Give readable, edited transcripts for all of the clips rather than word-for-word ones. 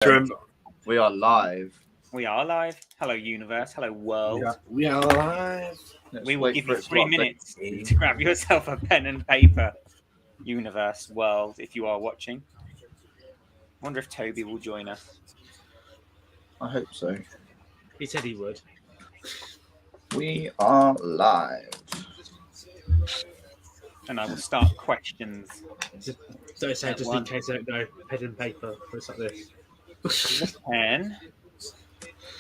We are live. We are live. Hello, universe. Hello, world. We are live. We will give you 3 minutes to grab yourself a pen and paper. Universe, world, if you are watching. Wonder if Toby will join us. I hope so. He said he would. We are live. And I will start questions. Don't say just in case I don't know. Pen and paper. It's like this. There's a pen.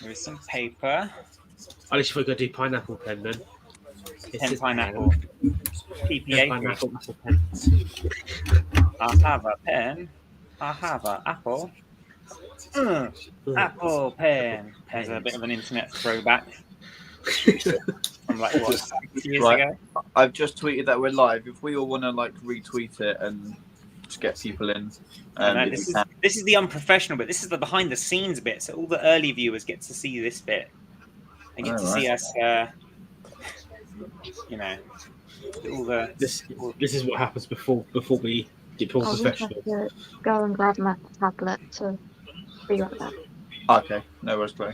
There is some paper. At least if we're going to do pineapple pen then. Pen pineapple. PPA. Pineapple pen. I have a pen. I have an apple. Apple pen. There's a bit of an internet throwback. From like what, 6 years ago? I've just tweeted that we're live. If we all want to like retweet it and just get people in. This is the unprofessional bit. This is the behind the scenes bit. So all the early viewers get to see this bit. They get to see us. You know, all the. This is what happens before we get all professional. I have to go and grab my tablet to be right back. Okay, no worries, Chloe.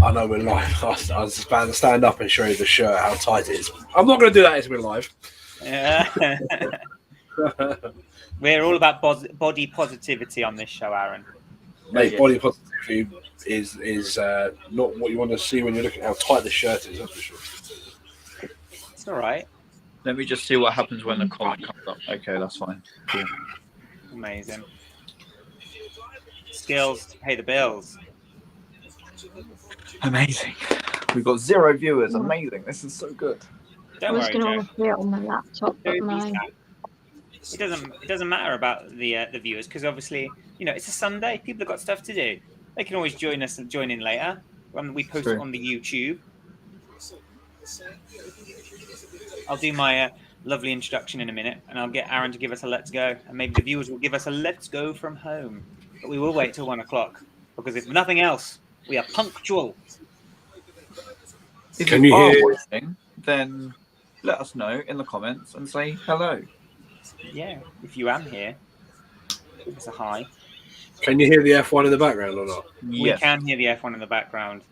I know we're live. I was about to stand up and show you the shirt, how tight it is. I'm not going to do that as we're live. Yeah. We're all about body positivity on this show, Aaron. Mate, body positivity is not what you want to see when you're looking at how tight the shirt is, that's for sure. It's all right. Let me just see what happens when the comment comes up. Okay, that's fine. Cool. Amazing. Skills to pay the bills. Amazing. We've got 0 viewers. Amazing. This is so good. Don't worry, Joe. I was going to see it on my laptop, but It doesn't matter about the viewers because obviously, you know, it's a Sunday. People have got stuff to do. They can always join us and join in later when we post it on the YouTube. I'll do my lovely introduction in a minute, and I'll get Aaron to give us a let's go, and maybe the viewers will give us a let's go from home. But we will wait till 1 o'clock because if nothing else, we are punctual. If you are watching, then let us know in the comments and say hello. Yeah, if you am here, give us a hi. Can you hear the F1 in the background or not? We can hear the F1 in the background.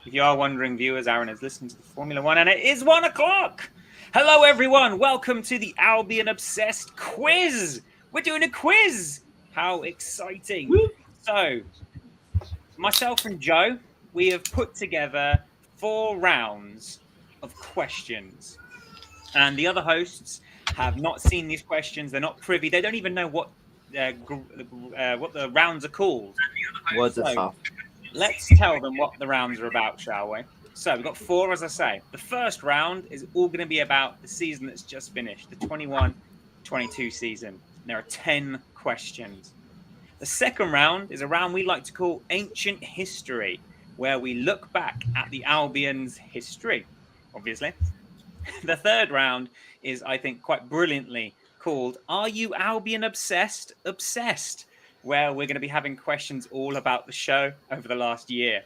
If you are wondering, viewers, Aaron is listening to the Formula 1 and it is 1 o'clock. Hello, everyone. Welcome to the Albion Obsessed quiz. We're doing a quiz. How exciting. Woo. So, myself and Joe, we have put together 4 rounds of questions. And the other hosts have not seen these questions. They're not privy. They don't even know what the rounds are called. Words are tough. Let's tell them what the rounds are about, shall we? So we've got 4, as I say. The first round is all going to be about the season that's just finished, the 21-22 season. There are 10 questions. The second round is a round we like to call Ancient History, where we look back at the Albion's history, obviously. The third round is, I think, quite brilliantly called Are You Albion Obsessed? Obsessed, where we're going to be having questions all about the show over the last year.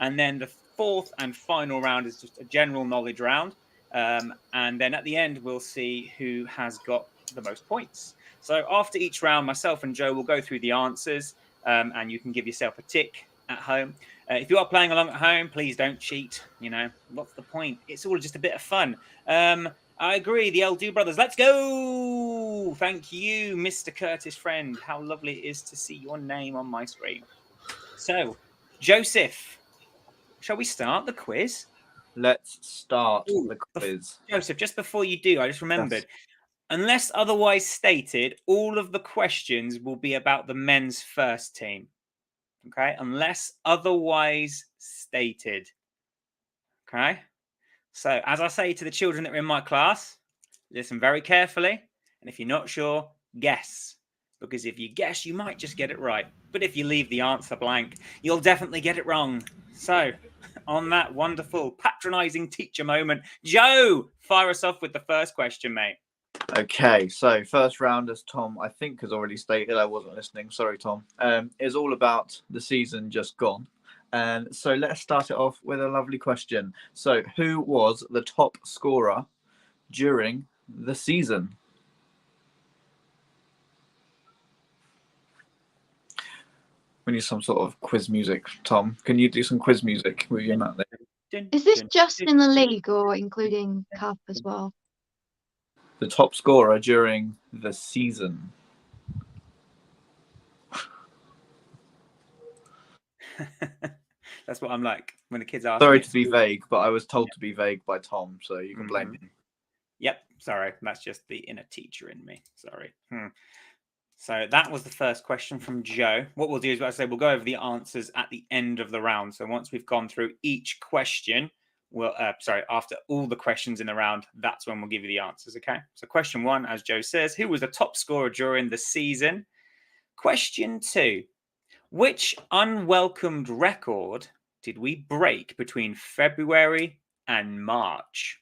And then the fourth and final round is just a general knowledge round. And then at the end, we'll see who has got the most points. So after each round, myself and Joe will go through the answers and you can give yourself a tick at home. If you are playing along at home, please don't cheat. You know, what's the point? It's all just a bit of fun. I agree. The Eldu brothers. Let's go. Thank you, Mr. Curtis Friend. How lovely it is to see your name on my screen. So, Joseph, shall we start the quiz? Let's start the quiz. Joseph, just before you do, I just remembered. Yes. Unless otherwise stated, all of the questions will be about the men's first team. Okay? Unless otherwise stated. Okay? So, as I say to the children that are in my class, listen very carefully. And if you're not sure, guess. Because if you guess, you might just get it right. But if you leave the answer blank, you'll definitely get it wrong. So, on that wonderful, patronizing teacher moment, Joe, fire us off with the first question, mate. Okay, so first round, as Tom, I think, has already stated, I wasn't listening, sorry, Tom, is all about the season just gone. And so let's start it off with a lovely question. So who was the top scorer during the season? We need some sort of quiz music. Tom, can you do some quiz music with your map there? Is this just in the league or including cup as well? The top scorer during the season. That's what I'm like when the kids ask Sorry me. to be vague, but I was told to be vague by Tom, so you can blame me. Yep, sorry. That's just the inner teacher in me. Sorry. So that was the first question from Joe. What we'll do is, as I say, we'll go over the answers at the end of the round. So once we've gone through each question, after all the questions in the round, that's when we'll give you the answers, okay? So question 1, as Joe says, who was the top scorer during the season? Question 2, which unwelcomed record did we break between February and March?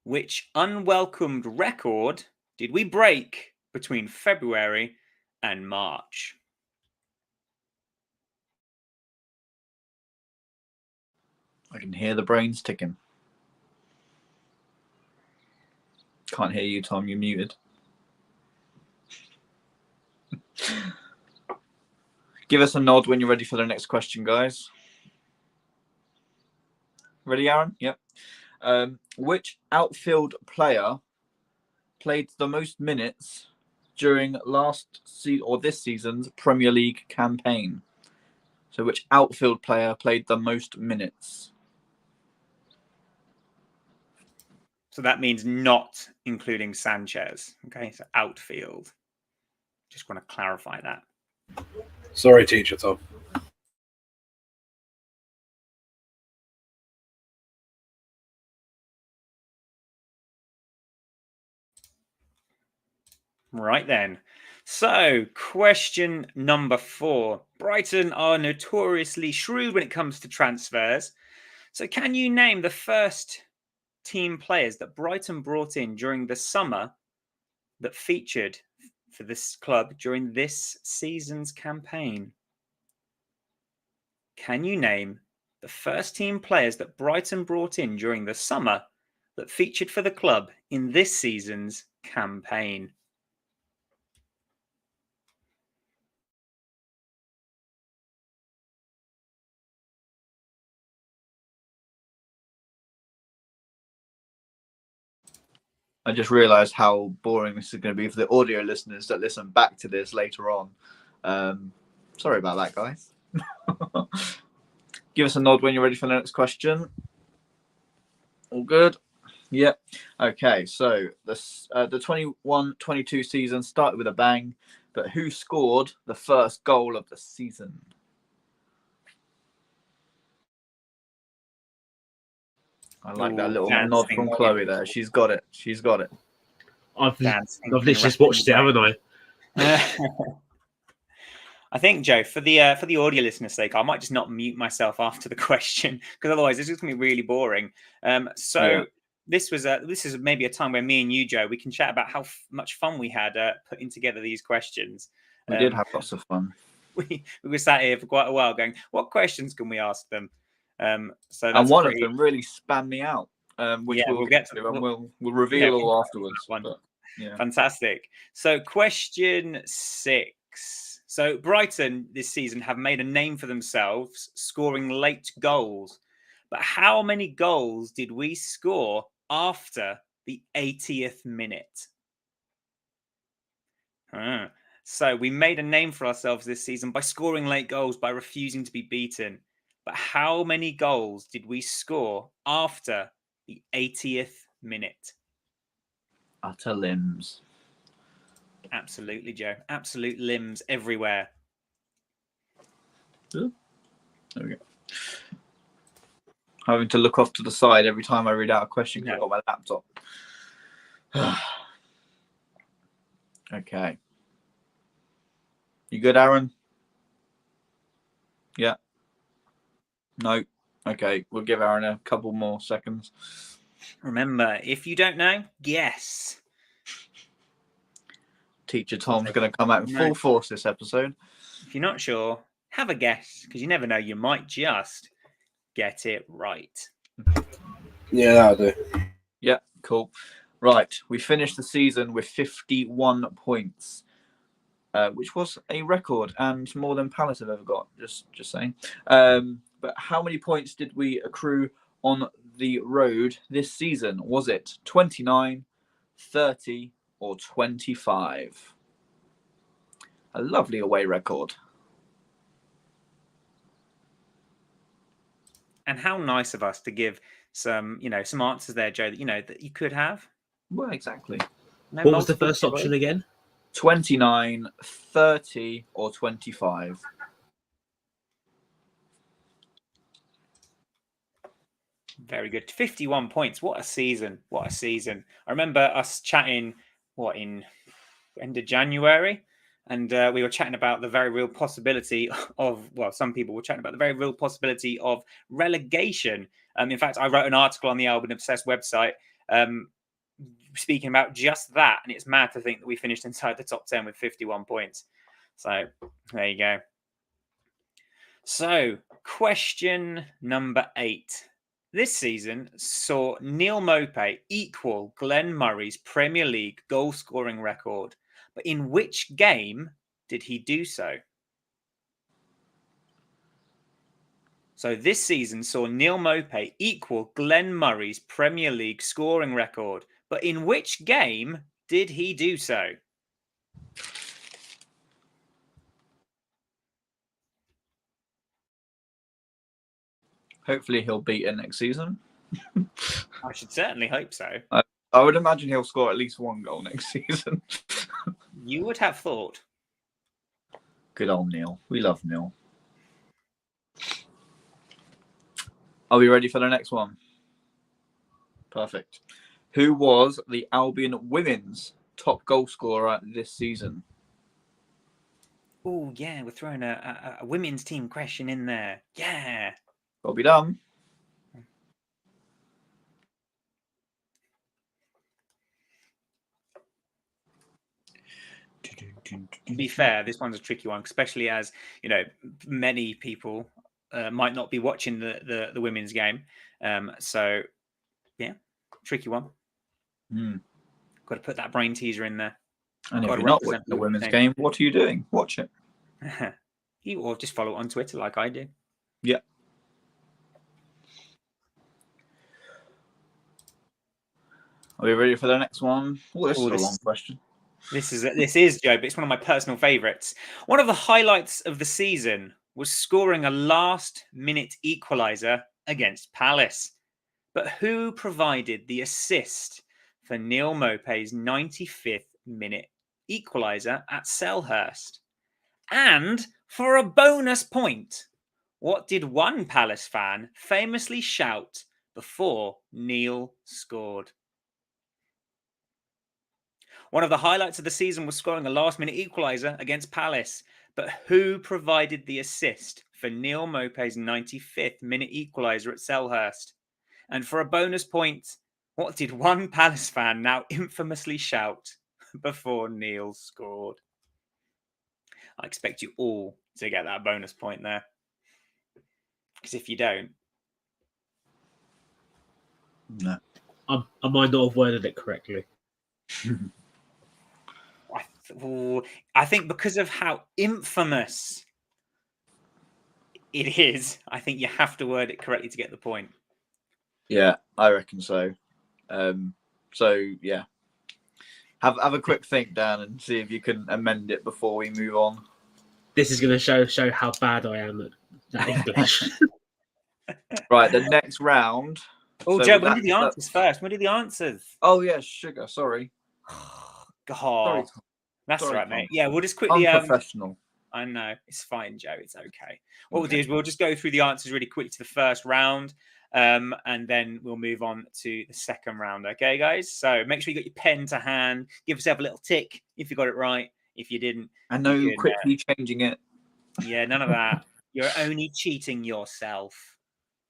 Which unwelcomed record did we break between February and March? I can hear the brains ticking. Can't hear you, Tom. You're muted. Give us a nod when you're ready for the next question, guys. Ready, Aaron? Yep. Which outfield player played the most minutes during this season's Premier League campaign? So which outfield player played the most minutes? So that means not including Sanchez. Okay, so outfield. Just want to clarify that. Sorry, teacher Tom. Right then. So, question number 4. Brighton are notoriously shrewd when it comes to transfers. So, can you name the first team players that Brighton brought in during the summer that featured for this club during this season's campaign? Can you name the first team players that Brighton brought in during the summer that featured for the club in this season's campaign? I just realised how boring this is going to be for the audio listeners that listen back to this later on. Sorry about that, guys. Give us a nod when you're ready for the next question. All good? Yep. Okay, so the 21-22 season started with a bang, but who scored the first goal of the season? I like that little nod from Chloe there. She's got it. She's got it. I've literally just watched it, haven't I? I think, Joe, for the audio listener's sake, I might just not mute myself after the question because otherwise this is going to be really boring. This is maybe a time where me and you, Joe, we can chat about how much fun we had putting together these questions. We did have lots of fun. We were sat here for quite a while going, what questions can we ask them? So that's and one of them really spammed me out, which we'll get to, and we'll reveal all afterwards. But, yeah. Fantastic. So question 6. So Brighton this season have made a name for themselves scoring late goals. But how many goals did we score after the 80th minute? So we made a name for ourselves this season by scoring late goals, by refusing to be beaten. But how many goals did we score after the 80th minute? Utter limbs. Absolutely, Joe. Absolute limbs everywhere. There we go. Having to look off to the side every time I read out a question because I've got my laptop. Okay. You good, Aaron? Yeah. No. Okay. We'll give Aaron a couple more seconds. Remember, if you don't know, guess. Teacher Tom's going to come out in full force this episode. If you're not sure, have a guess because you never know. You might just get it right. Yeah, that'll do. Yeah, cool. Right. We finished the season with 51 points. which was a record and more than Palace have ever got. Just saying. But how many points did we accrue on the road this season? Was it 29, 30, or 25? A lovely away record. And how nice of us to give some answers there, Joe, that you could have. Well, exactly. No What was the multiple first choice. option again? 29, 30, or 25? Very good. 51 points. What a season. What a season. I remember us chatting, in end of January? And we were chatting about the very real possibility of, some people were chatting about the very real possibility of relegation. In fact, I wrote an article on the Albion Obsessed website speaking about just that. And it's mad to think that we finished inside the top 10 with 51 points. So there you go. So question number 8. This season saw Neil Maupay equal Glenn Murray's Premier League goal-scoring record. But in which game did he do so? So this season saw Neil Maupay equal Glenn Murray's Premier League scoring record. But in which game did he do so? Hopefully he'll beat it next season. I should certainly hope so. I would imagine he'll score at least one goal next season. You would have thought. Good old Neil. We love Neil. Are we ready for the next one? Perfect. Who was the Albion women's top goal scorer this season? Oh, yeah, we're throwing a women's team question in there. Yeah. Got to be done. To be fair, this one's a tricky one, especially as many people might not be watching the women's game. So, yeah, tricky one. Got to put that brain teaser in there. And if you're not watching the women's game, what are you doing? Watch it. Or just follow it on Twitter like I do. Yeah. Are we ready for the next one? Oh, this is a long question. This is Joe, but it's one of my personal favourites. One of the highlights of the season was scoring a last-minute equaliser against Palace. But who provided the assist for Neil Maupay's 95th minute equaliser at Selhurst? And for a bonus point, what did one Palace fan famously shout before Neil scored? One of the highlights of the season was scoring a last-minute equaliser against Palace. But who provided the assist for Neil Maupay's 95th minute equaliser at Selhurst? And for a bonus point, what did one Palace fan now infamously shout before Neil scored? I expect you all to get that bonus point there. Because if you don't... No. I might not have worded it correctly. I think because of how infamous it is, I think you have to word it correctly to get the point. Yeah, I reckon so. Yeah. Have a quick think, Dan, and see if you can amend it before we move on. This is going to show how bad I am at English. Right, the next round. Oh, Joe, when did the answers first? When did the answers? Oh, yeah, sugar. Sorry. God. Sorry, That's sorry, right, Tom. mate. Yeah, we'll just quickly... Unprofessional. I know. It's fine, Joe. It's okay. What we'll do is we'll just go through the answers really quickly to the first round, and then we'll move on to the second round. Okay, guys? So make sure you got your pen to hand. Give yourself a little tick if you got it right. If you didn't... And no quickly changing it. Yeah, none of that. You're only cheating yourself.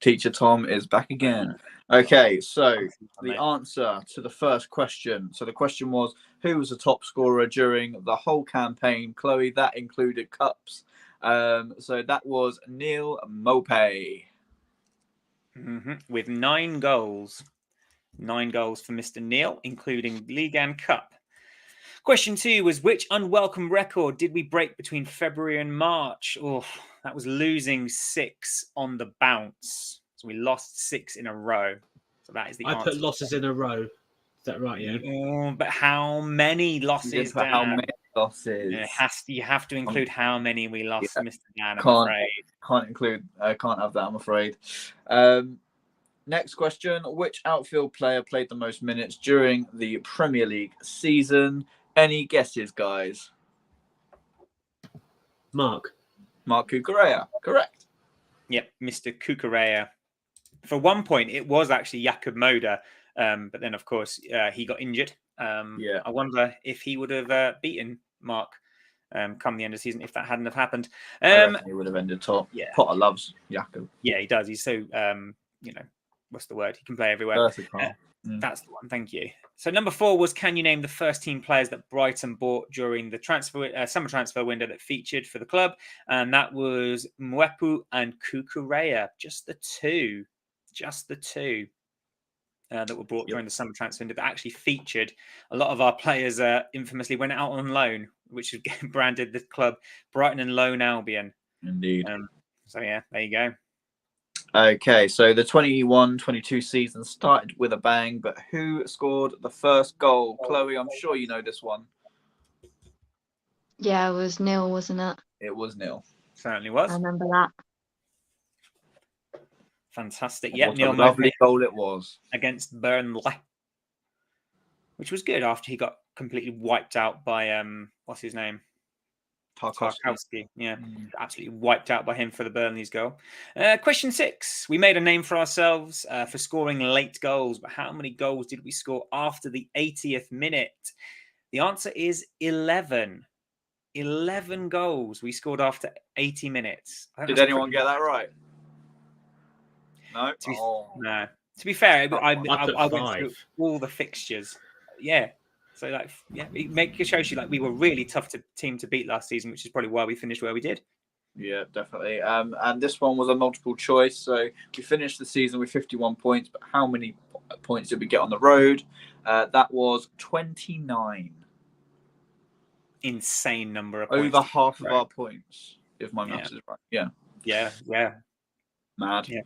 Teacher Tom is back again. Okay, so the answer to the first question. So the question was, who was the top scorer during the whole campaign? Chloe, that included cups. So that was Neil Maupay. With 9 goals. 9 goals for Mr. Neil, including League and Cup. Question 2 was, which unwelcome record did we break between February and March? Oh, that was losing 6 on the bounce. So we lost 6 in a row. So that is the I answer. put losses in a row. Is that right? Yeah. Oh, but how many losses, Dan? How many losses? You have to include how many we lost, Yeah. Mr. Dan, I'm Can't- afraid. Can't include. Can't have that. I'm afraid. Next question: which outfield player played the most minutes during the Premier League season? Any guesses, guys? Mark Cucurella. Correct. Yep, Mr. Cucurella. For one point, it was actually Jakub Moder, but then, of course, he got injured. Yeah. I wonder if he would have beaten Mark come the end of the season if that hadn't have happened. I reckon he would have ended top. Yeah. Potter loves Jakub. Yeah, he does. He's so, what's the word? He can play everywhere. Versatile. That's the one. Thank you. So number 4 was, can you name the first team players that Brighton bought during the summer transfer window that featured for the club? And that was Mwepu and Cucurella. Just the two that were bought during the summer transfer window that actually featured. A lot of our players infamously went out on loan, which branded the club Brighton and Lone Albion. Indeed. So yeah, there you go. Okay, so the 21-22 season started with a bang, but who scored the first goal? Chloe, I'm sure you know this one. Yeah, it was nil, wasn't it? It was nil. Certainly was. I remember that. Fantastic. What Yeah, a Neil lovely Mopey goal it was. against Burnley, which was good after he got completely wiped out by what's his name? Tarkowski. Yeah, absolutely wiped out by him for the Burnley's goal. Question 6. We made a name for ourselves for scoring late goals, but how many goals did we score after the 80th minute? The answer is 11. 11 goals we scored after 80 minutes. Did anyone get that right? No? No. To be fair, I I went through all the fixtures. Yeah. So, it shows you we were really tough team to beat last season, which is probably why we finished where we did. Yeah, definitely. And this one was a multiple choice. So we finished the season with 51 points, but how many points did we get on the road? That was 29. Insane number of points. Over half of our points, if my maths is right. Yeah. Yeah. Mad. Yeah.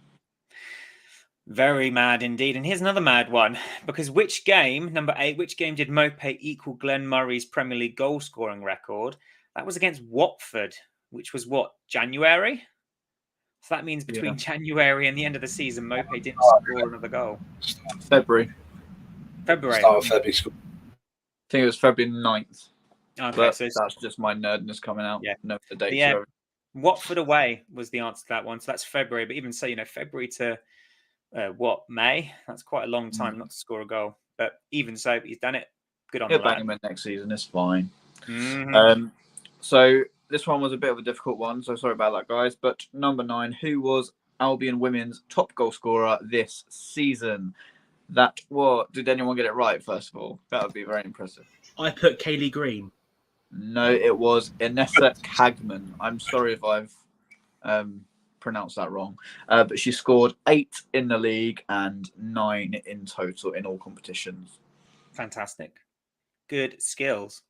Very mad indeed. And here's another mad one. Because which game, number 8, which game did Mopey equal Glenn Murray's Premier League goal scoring record? That was against Watford, which was what, January? So that means between January and the end of the season, Mopey didn't score another goal. February. Start of February. I think it was February 9th. Okay, but so that's just my nerdness coming out. Yeah. No, the date. Yeah. Watford away was the answer to that one. So that's February. But even so, February to May? That's quite a long time not to score a goal. But even so, he's done it. Good on the lad. He'll bang him in next season. It's fine. Mm-hmm. So this one was a bit of a difficult one. So sorry about that, guys. But number 9, who was Albion Women's top goal scorer this season? That was. Did anyone get it right? First of all, that would be very impressive. I put Kaylee Green. No, it was Inessa Kagman. I'm sorry if I've pronounced that wrong. But she scored 8 in the league and 9 in total in all competitions. Fantastic. Good skills.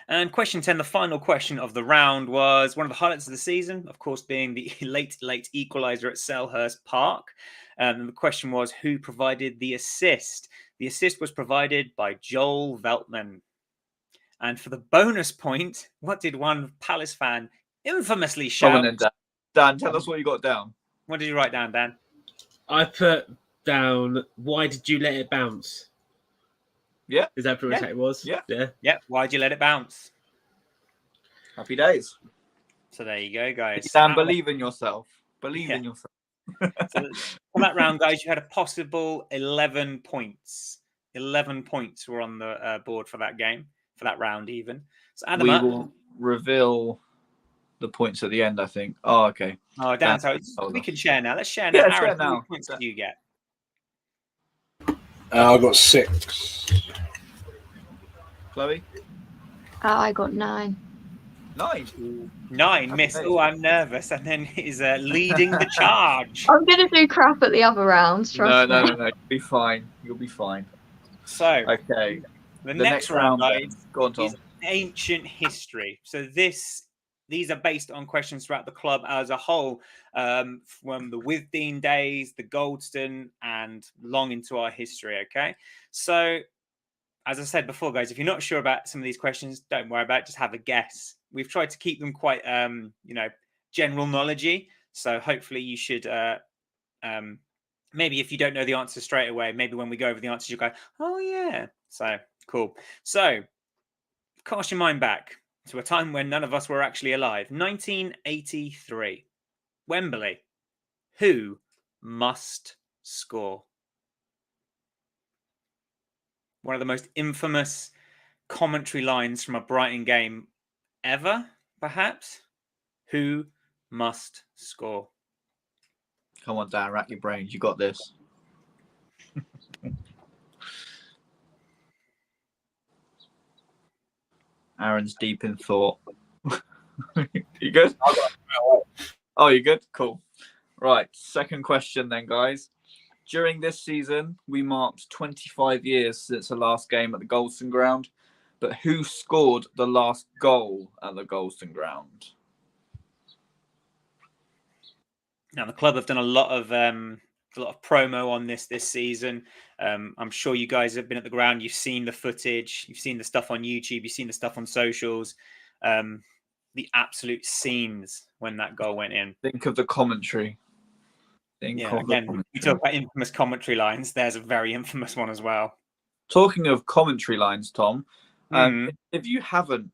And question 10, the final question of the round, was one of the highlights of the season, of course, being the late equaliser at Selhurst Park. And the question was, who provided the assist? The assist was provided by Joel Veltman. And for the bonus point, what did one Palace fan infamously shout? Dan, tell us what you got down. What did you write down, Dan? I put down, why did you let it bounce? Yeah. Is that pretty much what it was? Yeah. Why'd you let it bounce? Happy days. So there you go, guys. Dan, believe in yourself. Believe in yourself. So for that round, guys, you had a possible 11 points. 11 points were on the board for that game, for that round even. So add them up. We will reveal the points at the end, I think. Oh, okay. Oh, Dan, so we can share now. Let's share now. Yeah, Aaron, share how now. many points did you get? I got 6. Chloe? I got 9. 9. 9, miss. Oh, I'm nervous. And then is leading the charge. I'm going to do crap at the other rounds. Trust me. No. You'll be fine. So, okay. The next round, guys, Go on, Tom. is ancient history. So these are based on questions throughout the club as a whole, from the Withdean days, the Goldston, and long into our history. Okay, so as I said before, guys, if you're not sure about some of these questions, don't worry about it. Just have a guess. We've tried to keep them quite, general knowledgey. So hopefully you should, maybe if you don't know the answer straight away, maybe when we go over the answers, you go, oh yeah. So cool. So cast your mind back to a time when none of us were actually alive. 1983, Wembley. Who must score? One of the most infamous commentary lines from a Brighton game ever, perhaps. Who must score? Come on, Dan, rack your brains. You got this. Aaron's deep in thought. You good? Oh, you good? Cool. Right. Second question then, guys. During this season, we marked 25 years since the last game at the Goldston Ground. But who scored the last goal at the Goldston Ground? Now, the club have done a lot of promo on this season. I'm sure you guys have been at the ground. You've seen the footage. You've seen the stuff on YouTube. You've seen the stuff on socials. The absolute scenes when that goal went in. Think of the commentary. We talk about infamous commentary lines. There's a very infamous one as well. Talking of commentary lines, Tom, if you haven't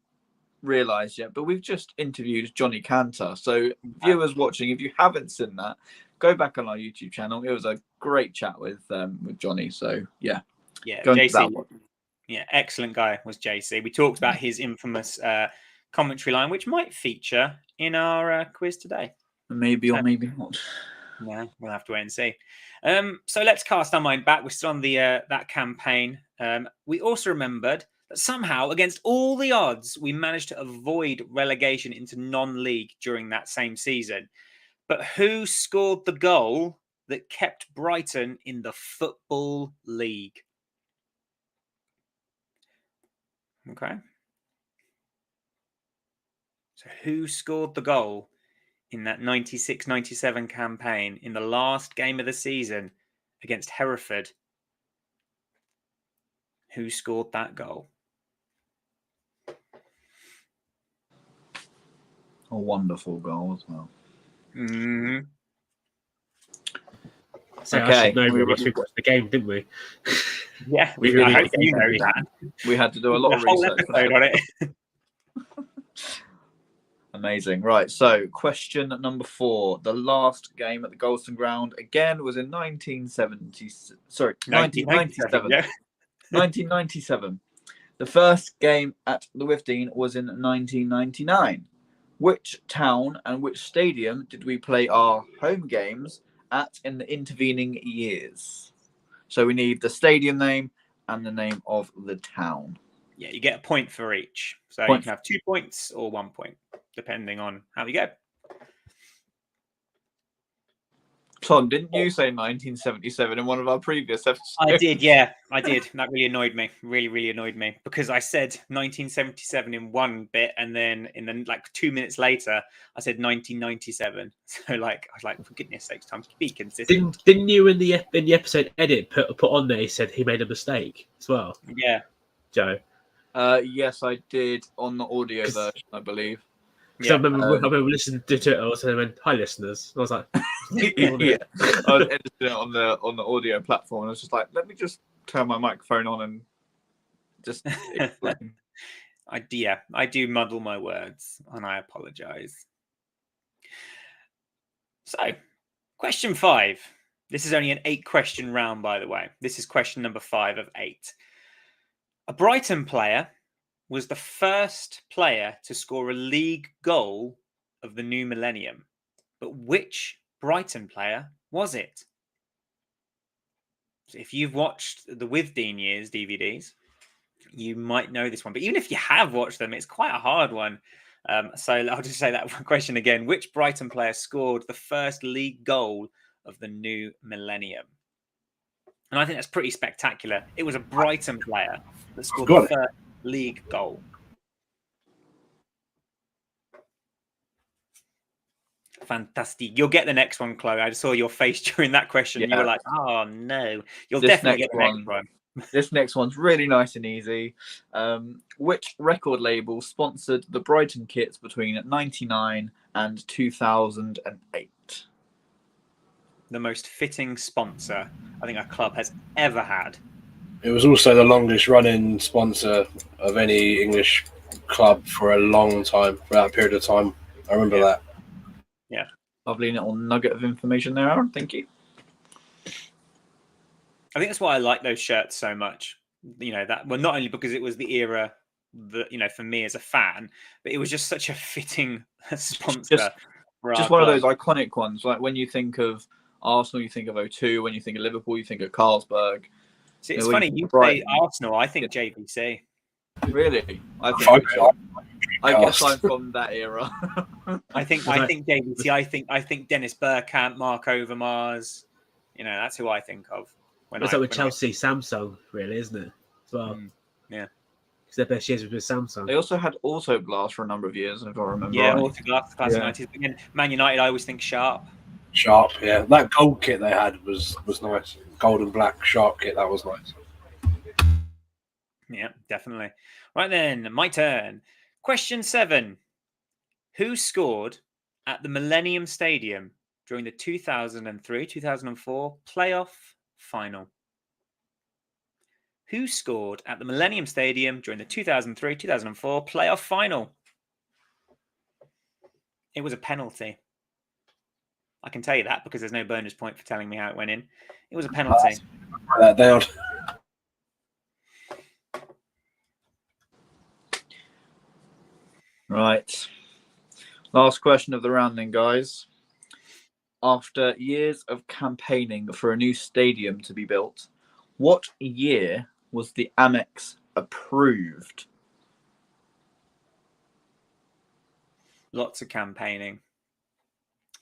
realised yet, but we've just interviewed Johnny Cantor. So viewers watching, if you haven't seen that, go back on our YouTube channel. It was a great chat with Johnny. So yeah, JC, excellent guy was JC. We talked about his infamous commentary line, which might feature in our quiz today. Maybe or maybe not. Yeah, we'll have to wait and see. So let's cast our mind back. We're still on the that campaign. We also remembered that somehow, against all the odds, we managed to avoid relegation into non-league during that same season. But who scored the goal that kept Brighton in the Football League? Okay. So who scored the goal in that 96-97 campaign in the last game of the season against Hereford? Who scored that goal? A wonderful goal as well. Mm-hmm. So okay. I should know we watched the game, didn't we? Yeah, we really I hope you know that. We had to do a lot of research on it. Amazing. Right. So question number 4. The last game at the Goldston Ground again was in 1997. 1997. The first game at the Withdean was in 1999. Which town and which stadium did we play our home games at in the intervening years? So we need the stadium name and the name of the town. Yeah, you get a point for each. So you can have 2 points or 1 point, depending on how you go. Tom, didn't you say 1977 in one of our previous episodes? I did, yeah. I did. That really annoyed me. Really, really annoyed me. Because I said 1977 in one bit, and then 2 minutes later, I said 1997. So I was like, for goodness sakes, Tom, be consistent. Didn't you in the episode edit put on there, he said he made a mistake as well? Yeah. Joe? Yes, I did on the audio version, I believe. Yeah. I remember listening to it. I was saying, "Hi, listeners." I was like, "Yeah." I was editing it on the audio platform, and I was just like, "Let me just turn my microphone on and just." I do muddle my words, and I apologise. So, question 5. This is only an 8-question round, by the way. This is question number 5 of 8. A Brighton player was the first player to score a league goal of the new millennium. But which Brighton player was it? So if you've watched the Withdean years DVDs, you might know this one. But even if you have watched them, it's quite a hard one. So I'll just say that question again. Which Brighton player scored the first league goal of the new millennium? And I think that's pretty spectacular. It was a Brighton player that scored Got the it. first league goal. Fantastic. You'll get the next one, Chloe. I saw your face during that question. You were Yeah. like, oh, no. You'll This definitely next get the next one. This next one's really nice and easy. Which record label sponsored the Brighton kits between 1999 and 2008? The most fitting sponsor I think a club has ever had. It was also the longest running sponsor of any English club for a long time, for that period of time. I remember that. Yeah. Lovely little nugget of information there, Aaron. Thank you. I think that's why I like those shirts so much. You know, that, well, not only because it was the era that, you know, for me as a fan, but it was just such a fitting sponsor. Just one of those iconic ones. Like when you think of Arsenal, you think of O2. When you think of Liverpool, you think of Carlsberg. See, it's funny, you say Arsenal, I think JVC. Really? I guess I'm from that era. I think JVC. I think Dennis Bergkamp, Mark Overmars. You know, that's who I think of. It's like with Chelsea, Samsung, really, isn't it? As well. Yeah. Because their best years was with Samsung. They also had Autoglass for a number of years, if I remember right. Autoglass, classic 90s. Again, Man United, I always think Sharp. Sharp, yeah. That gold kit they had was nice. Gold and black Sharp kit, that was nice. Yeah, definitely. Right then, my turn. Question 7. Who scored at the Millennium Stadium during the 2003-2004 playoff final? Who scored at the Millennium Stadium during the 2003-2004 playoff final? It was a penalty. I can tell you that because there's no bonus point for telling me how it went in. It was a penalty. Write that down. Right. Last question of the round then, guys. After years of campaigning for a new stadium to be built, what year was the Amex approved? Lots of campaigning.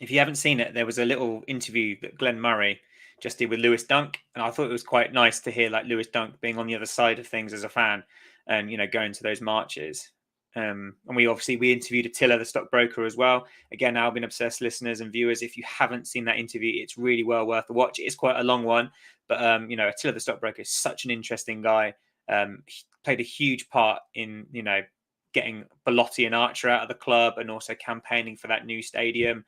If you haven't seen it, there was a little interview that Glenn Murray just did with Lewis Dunk, and I thought it was quite nice to hear like Lewis Dunk being on the other side of things as a fan, and you know, going to those marches. And we interviewed Attila, the stockbroker, as well. Again, Albion Obsessed listeners and viewers, if you haven't seen that interview, it's really well worth a watch. It is quite a long one, but you know, Attila, the stockbroker, is such an interesting guy. He played a huge part in, you know, getting Belotti and Archer out of the club, and also campaigning for that new stadium.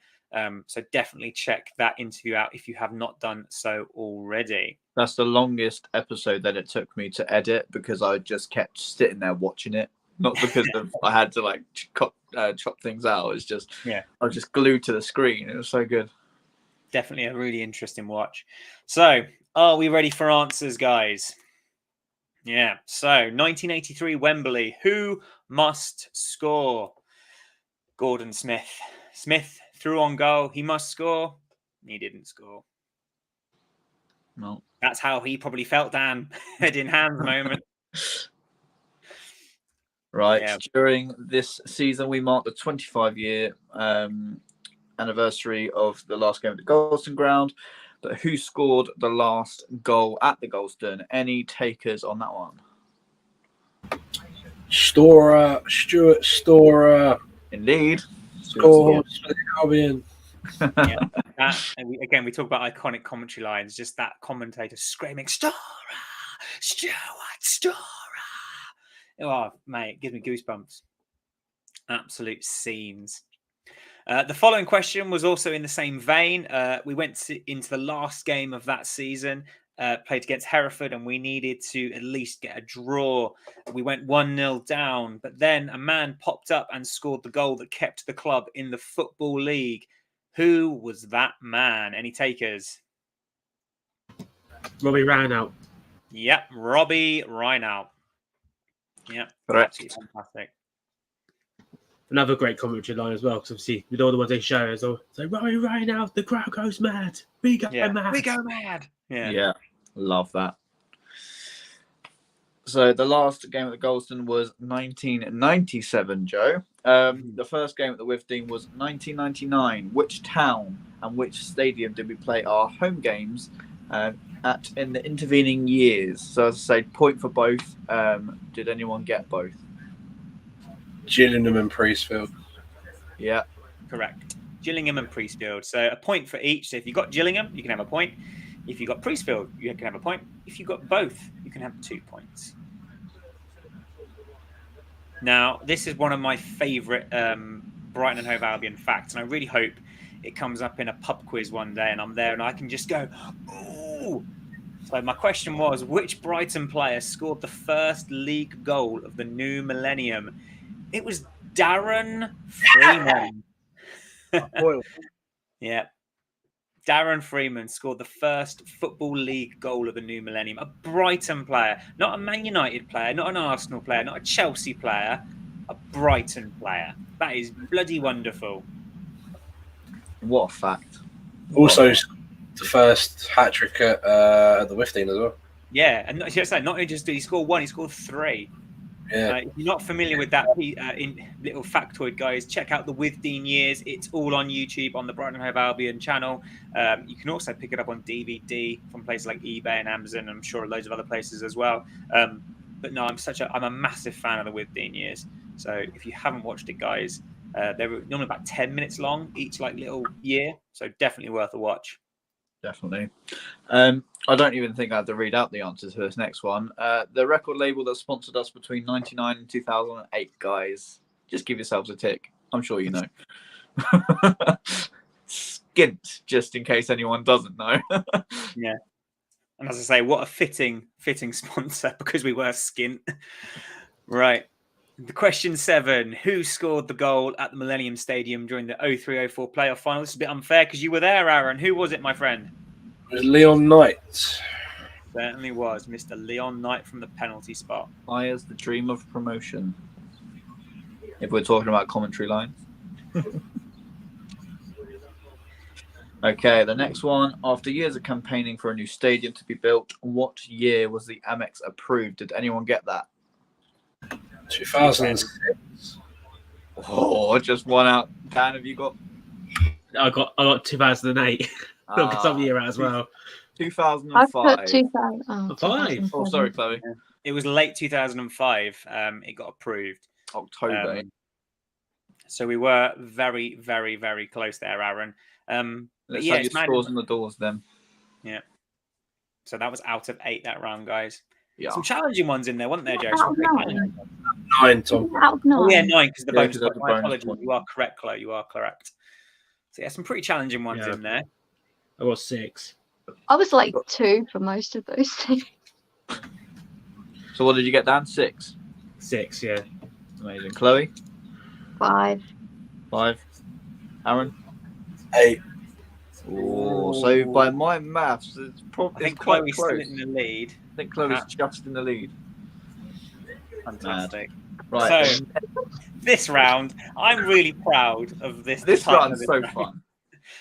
So definitely check that interview out if you have not done so already. That's the longest episode that it took me to edit because I just kept sitting there watching it. Not because I had to like chop things out. It's just, I was just glued to the screen. It was so good. Definitely a really interesting watch. So, are we ready for answers, guys? Yeah. So, 1983 Wembley. Who must score? Gordon Smith. Smith threw on goal. He must score. He didn't score. No. That's how he probably felt, Dan. Head in hand moment. Right. Yeah. During this season, we marked the 25-year anniversary of the last game at the Goldstone Ground. But who scored the last goal at the Goldstone? Any takers on that one? Stuart Storer. Indeed. Scores for the Albion. Again, we talk about iconic commentary lines. Just that commentator screaming, Stuart! Oh, mate, it gives me goosebumps. Absolute scenes. The following question was also in the same vein. We went into the last game of that season, played against Hereford, and we needed to at least get a draw. We went 1-0 down, but then a man popped up and scored the goal that kept the club in the Football League. Who was that man? Any takers? Robbie Reinhout. Yep, Robbie Reinhout. Yeah, correct. Fantastic. Another great commentary line as well, because obviously with all the ones they show as well, so Robbie Reinhout, the crowd goes mad. We go mad. We go mad. Yeah, love that. So the last game at the Goldstone was 1997, Joe. The first game at the Withdean was 1999. Which town and which stadium did we play our home games in the intervening years? So as I say, point for both. Did anyone get both? Gillingham and Priestfield. Yeah. Correct. Gillingham and Priestfield. So a point for each. So if you got Gillingham, you can have a point. If you got Priestfield, you can have a point. If you got both, you can have 2 points. Now, this is one of my favourite Brighton and Hove Albion facts, and I really hope it comes up in a pub quiz one day and I'm there and I can just go, ooh. So my question was, which Brighton player scored the first league goal of the new millennium? It was Darren Freeman. Yeah. Darren Freeman scored the first Football League goal of the new millennium. A Brighton player, not a Man United player, not an Arsenal player, not a Chelsea player, a Brighton player. That is bloody wonderful. What a fact. Also, the first hat trick at the Wifteen as well. Yeah, and not only just did he score one, he scored 3. Yeah. If you're not familiar with that little factoid, guys, check out the With Dean Years. It's all on YouTube on the Brighton and Hove Albion channel. You can also pick it up on DVD from places like eBay and Amazon. I'm sure loads of other places as well. But no, I'm a massive fan of the With Dean Years. So if you haven't watched it, guys, they're normally about 10 minutes long each, like little year. So definitely worth a watch. Definitely. I don't even think I have to read out the answers for this next one. The record label that sponsored us between 1999 and 2008, guys. Just give yourselves a tick. I'm sure you know. Skint, just in case anyone doesn't know. Yeah. And as I say, what a fitting sponsor, because we were Skint. Right. The question 7, who scored the goal at the Millennium Stadium during the 03-04 playoff final? This is a bit unfair because you were there, Aaron. Who was it, my friend? It was Leon Knight. Certainly was. Mr. Leon Knight from the penalty spot. I as the dream of promotion. If we're talking about commentary lines. Okay, the next one. After years of campaigning for a new stadium to be built, what year was the Amex approved? Did anyone get that? 2006. Oh, just one out. Dan, have you got? I got 2008. Got some year out as well. 2005. I've put 2000. Oh, 5. Oh, sorry, Chloe. It was late 2005. It got approved. October. So we were very, very, very close there, Aaron. Let's yeah, have your scores on the doors then. Yeah. So that was out of 8 that round, guys. Yeah. Some challenging ones in there, weren't there, Joe? Out of 9. 9, Tom. Out of 9. Oh, yeah, 9 because the bonus 'cause point. that's a My bonus apologies. point. You are correct, Chloe. You are correct. So yeah, some pretty challenging ones in there. I got 6. I was like 2 for most of those things. So what did you get, Dan? 6. 6, yeah. Amazing. Chloe? 5. 5. Aaron? 8. Oh, so by my maths, it's I probably think quite Chloe's close. still in the lead. I think Chloe's just in the lead. Fantastic. Right. So this round, I'm really proud of this. This part round's of so round. fun.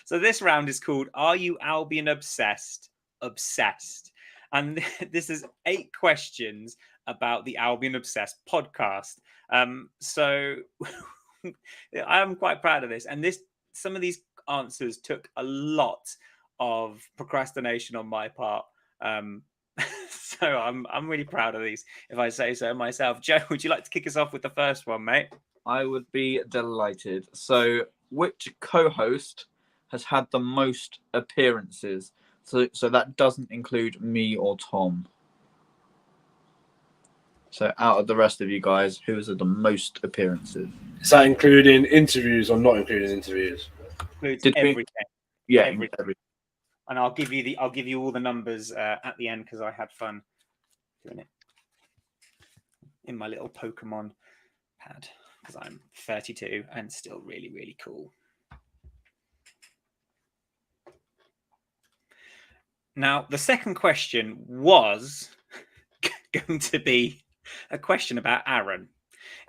So this round is called "Are You Albion Obsessed?" Obsessed, and this is 8 questions about the Albion Obsessed podcast. So I'm quite proud of this, and some of these answers took a lot of procrastination on my part. So I'm really proud of these, if I say so myself. Joe, would you like to kick us off with the first one, mate? I would be delighted. So, which co-host has had the most appearances? So that doesn't include me or Tom. So, out of the rest of you guys, who has had the most appearances? Is that including interviews or not including interviews? Includes Did we- everything. Yeah, Everything. And I'll give you all the numbers at the end because I had fun doing it in my little Pokemon pad because I'm 32 and still really, really cool. Now, the second question was going to be a question about Aaron.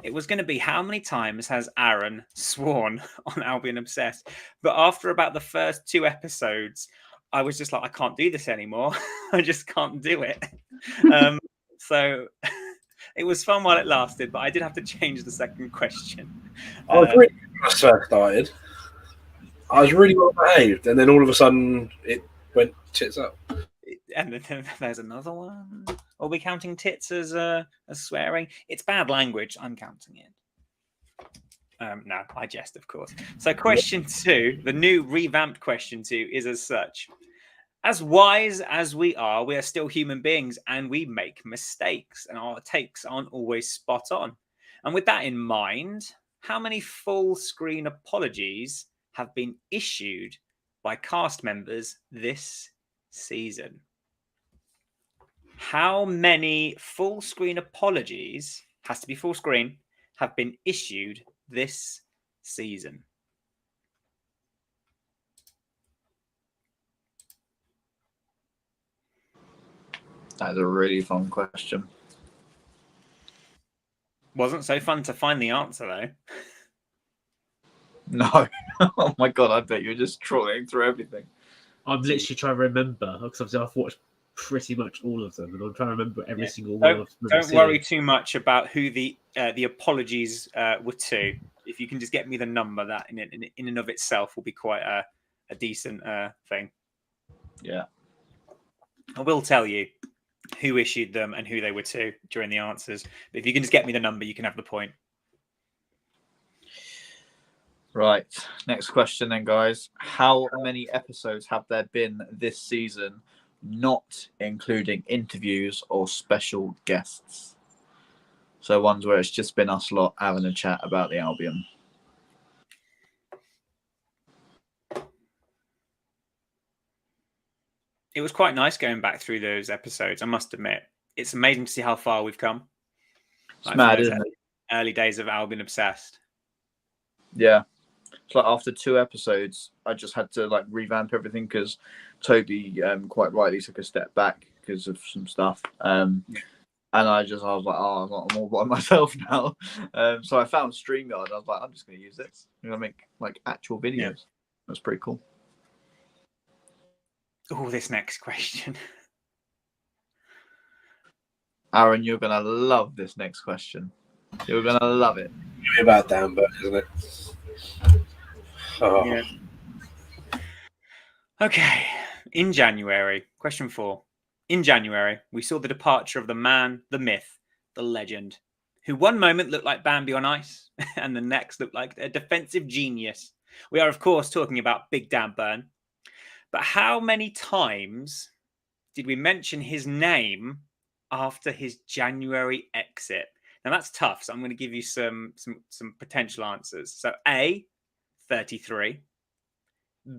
It was going to be how many times has Aaron sworn on Albion Obsessed? But after about the first 2 episodes, I was just like, I can't do this anymore. I just can't do it. So it was fun while it lasted, but I did have to change the second question. I was really good when I first started. I was really well behaved, and then all of a sudden it went tits up. And then there's another one. Are we counting tits as swearing? It's bad language. I'm counting it. No, I jest, of course. So question 2, the new revamped question 2 is as such. As wise as we are still human beings and we make mistakes and our takes aren't always spot on. And with that in mind, how many full screen apologies have been issued by cast members this season? How many full screen apologies, has to be full screen, have been issued this season? That is a really fun question. Wasn't so fun to find the answer, though. No. Oh my god, I bet you're just trawling through everything. I'm literally trying to remember, because obviously I've watched pretty much all of them, and I'm trying to remember every single one. Don't worry too much about who the apologies were to. If you can just get me the number, that in and of itself will be quite a decent thing. Yeah. I will tell you who issued them and who they were to during the answers. But if you can just get me the number, you can have the point. Right. Next question then, guys. How many episodes have there been this season, not including interviews or special guests? So ones where it's just been us lot having a chat about the Albion. It was quite nice going back through those episodes, I must admit. It's amazing to see how far we've come. It's mad, isn't it? Early days of Albion Obsessed. Yeah. It's like after 2 episodes, I just had to like revamp everything because Toby quite rightly took a step back because of some stuff. And I was like, oh, I'm all by myself now. So I found StreamYard. I was like, I'm just going to use this. I'm going to make like actual videos. Yeah. That's pretty cool. Oh, this next question. Aaron, you're going to love this next question. You're going to love it. It's about Danburn, isn't it? Oh. Yeah. Okay. In January, question 4. In January, we saw the departure of the man, the myth, the legend, who one moment looked like Bambi on ice and the next looked like a defensive genius. We are, of course, talking about Big Dan Burn. But how many times did we mention his name after his January exit? Now, that's tough, so I'm going to give you some potential answers. So A, 33,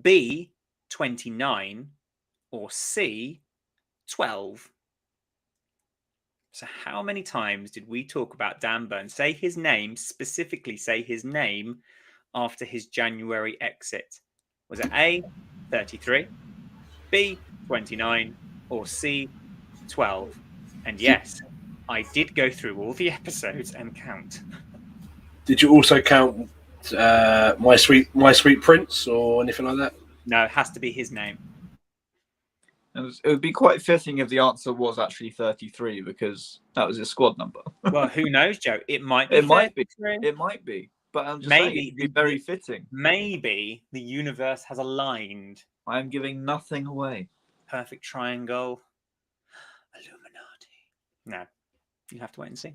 B, 29, or C, 12. So how many times did we talk about Dan Burn, say his name, specifically say his name after his January exit? Was it A, 33, B, 29, or C, 12? And yes, I did go through all the episodes and count. Did you also count My Sweet Prince or anything like that? No, it has to be his name. And it would be quite fitting if the answer was actually 33 because that was his squad number. Well, who knows, Joe? It might be. It might be. It might be. But I'm just saying it'd be very fitting. Maybe the universe has aligned. I am giving nothing away. Perfect triangle. Illuminati. No, you have to wait and see.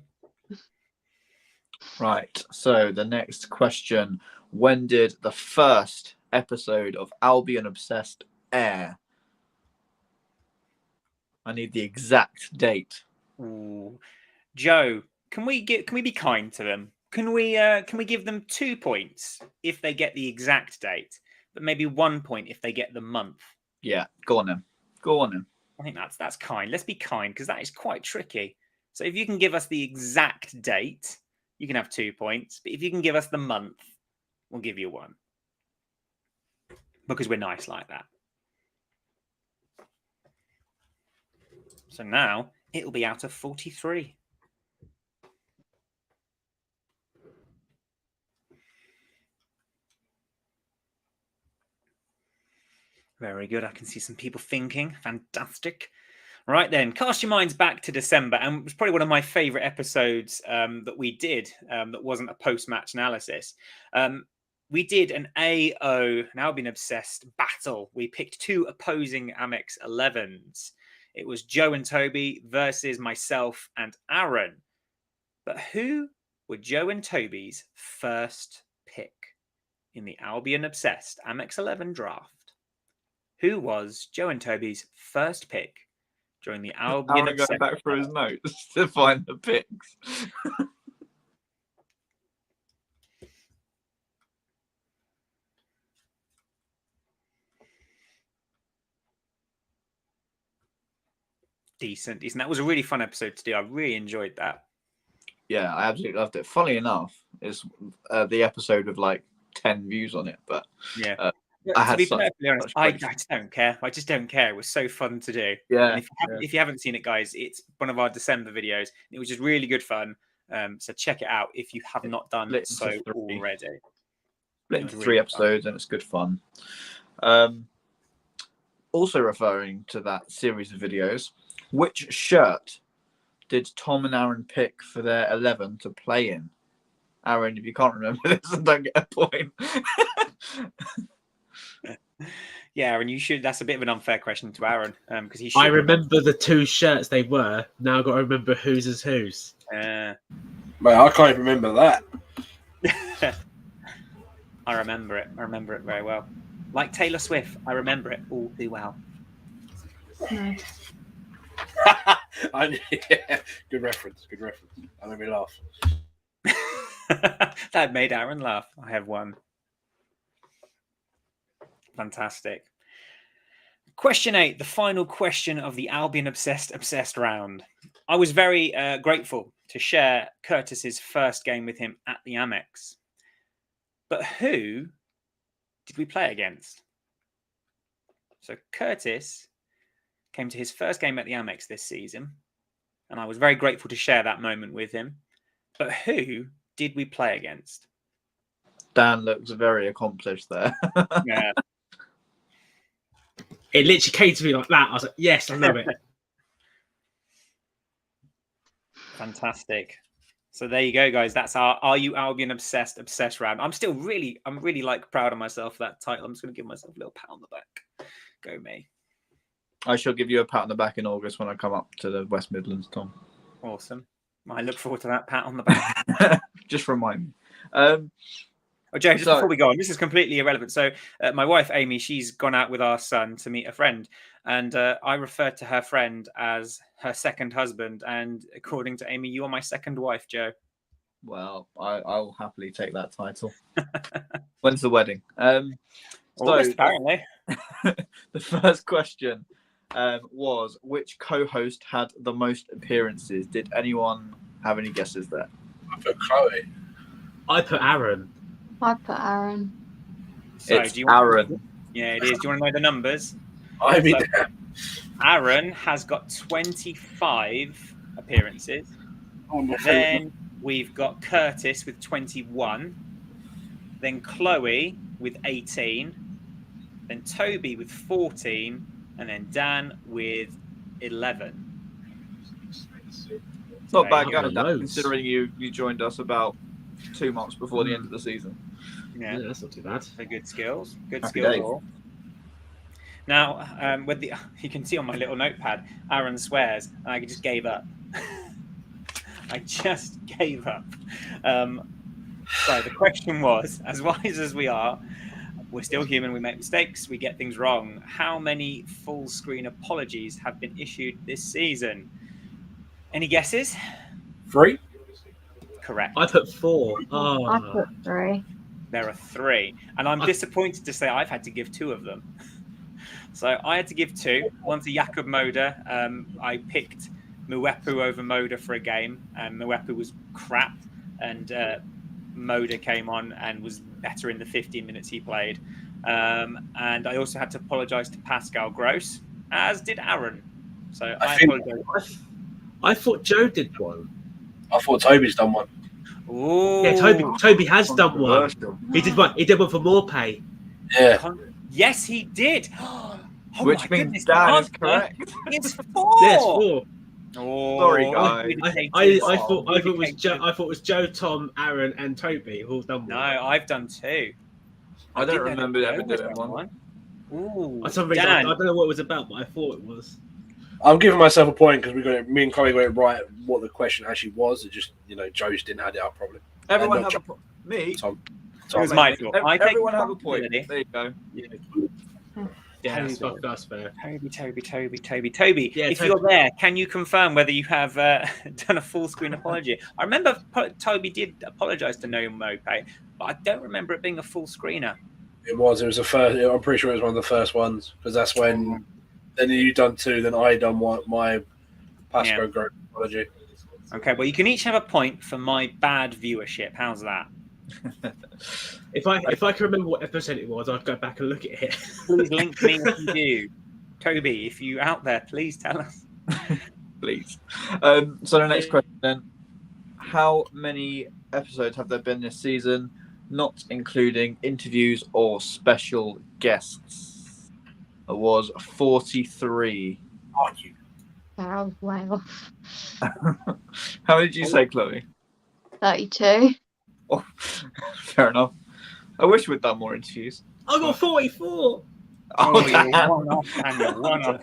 Right. So the next question: when did the first episode of Albion Obsessed air? I need the exact date. Ooh. Joe, can we be kind to them? Can we give them 2 points if they get the exact date, but maybe 1 point if they get the month? Yeah, go on then. Go on then. I think that's kind. Let's be kind because that is quite tricky. So if you can give us the exact date, you can have 2 points. But if you can give us the month, we'll give you 1. Because we're nice like that. So now it'll be out of 43. Very good. I can see some people thinking. Fantastic. Right then, cast your minds back to December. And it was probably one of my favourite episodes that we did that wasn't a post-match analysis. We did an AO, an Albion Obsessed battle. We picked 2 opposing Amex 11s It was Joe and Toby versus myself and Aaron. But who were Joe and Toby's first pick in the Albion Obsessed Amex 11 draft? Who was Joe and Toby's first pick during the Albion Aaron Obsessed? going back through his notes to find the picks. Decent. That was a really fun episode to do. I really enjoyed that. Yeah, I absolutely loved it. Funny enough, it's the episode with like 10 views on it, but Yeah. I To had be such- perfectly honest, such I great- just don't care. I just don't care. It was so fun to do. Yeah, And if you haven't seen it, guys, it's one of our December videos. It was just really good fun. So check it out if you have not done split so into three. already. split It was into really 3 fun. episodes, and it's good fun. Also referring to that series of videos, which shirt did Tom and Aaron pick for their 11 to play in? Aaron, if you can't remember this, then don't get a point. Yeah, and you should. That's a bit of an unfair question to Aaron because he should. I remember the 2 shirts they were. Now I've got to remember whose is whose. Mate, I can't even remember that. I remember it. I remember it very well. Like Taylor Swift, I remember it all too well. No. Yeah, good reference. I made me laugh. That made Aaron laugh. I have one. Fantastic. Question 8, the final question of the Albion Obsessed round. I was very grateful to share Curtis's first game with him at the Amex. But who did we play against? So Curtis came to his first game at the Amex this season, and I was very grateful to share that moment with him. But who did we play against? Dan looks very accomplished there. Yeah. It literally came to me like that. I was like, yes, I know it. Fantastic. So there you go, guys. That's our Are You Albion Obsessed round. I'm really like proud of myself for that title. I'm just going to give myself a little pat on the back. Go me. I shall give you a pat on the back in August when I come up to the West Midlands, Tom. Awesome. I look forward to that pat on the back. Just remind me. Oh, Joe, just So- before we go on, this is completely irrelevant. So my wife, Amy, she's gone out with our son to meet a friend. And I referred to her friend as her second husband. And according to Amy, you are my second wife, Joe. Well, I'll happily take that title. When's the wedding? August, apparently. The first question was, which co-host had the most appearances? Did anyone have any guesses there? I put Chloe. I put Aaron. I put Aaron. So, It's do you want Aaron. Yeah, it is. Do you want to know the numbers? I mean, Aaron has got 25 appearances. Then we've got Curtis with 21. Then Chloe with 18. Then Toby with 14. And then Dan with 11. It's not bad Right. going, Dan, Loads. considering you joined us about 2 months before the end of the season. Yeah, Yeah, that's not too bad. so good skills. Good Happy skills days. all. Now, with the you can see on my little notepad, Aaron swears, and I just gave up. I just gave up. So the question was, as wise as we are, we're still human, we make mistakes, we get things wrong. How many full screen apologies have been issued this season? Any guesses? 3. Correct. I put 4. I Oh, put 3. There are 3. And I'm disappointed to say I've had to give 2 of them. So I had to give 2. One to Jakub Moda. I picked Mwepu over Moda for a game, and Mwepu was crap. And Moda came on and was better in the 15 minutes he played. And I also had to apologise to Pascal Gross, as did Aaron. So I think- apologise. I thought Joe did one. I thought Toby's done one. Ooh. Yeah, Toby has done one. Controversial. He did one. He did one for more pay. Yeah. Yes, he did. Oh, Which my means goodness, Dan the is answer correct. It's 4. Yes, 4. Oh, Sorry, guys. I thought it was Joe. I thought it was Joe, Tom, Aaron, and Toby who all done No, one. I've done 2. I don't didn't know remember that ever Joe was doing done one. Ooh, For some reason, I Dan, don't know what it was about, but I thought it was. I'm giving myself a point because we got it. Me and Chloe got it right. What the question actually was, it just Joe just didn't add it up properly. Everyone not have a point. Me? Tom. It was my fault. I take Everyone have a point. responsibility. There you go. Yeah, Toby. fuck us, fair. Toby. Yeah, If Toby. you're there, can you confirm whether you have done a full screen apology? I remember Toby did apologise to No Mope, but I don't remember it being a full screener. It was a first. I'm pretty sure it was one of the first ones because that's when. Then you done 2, then I done my Pasco Grove apology. Okay, well, you can each have a point for my bad viewership. How's that? If I can remember what episode it was, I'd go back and look at it. Please link me if you do. Toby, if you out there, please tell us. Please. So the next question then. How many episodes have there been this season, not including interviews or special guests? It was 43. I was way off. How many did you say, Chloe? 32. Oh, fair enough. I wish we'd done more interviews. I got 44. Oh, you're damn. one off, Daniel, one off.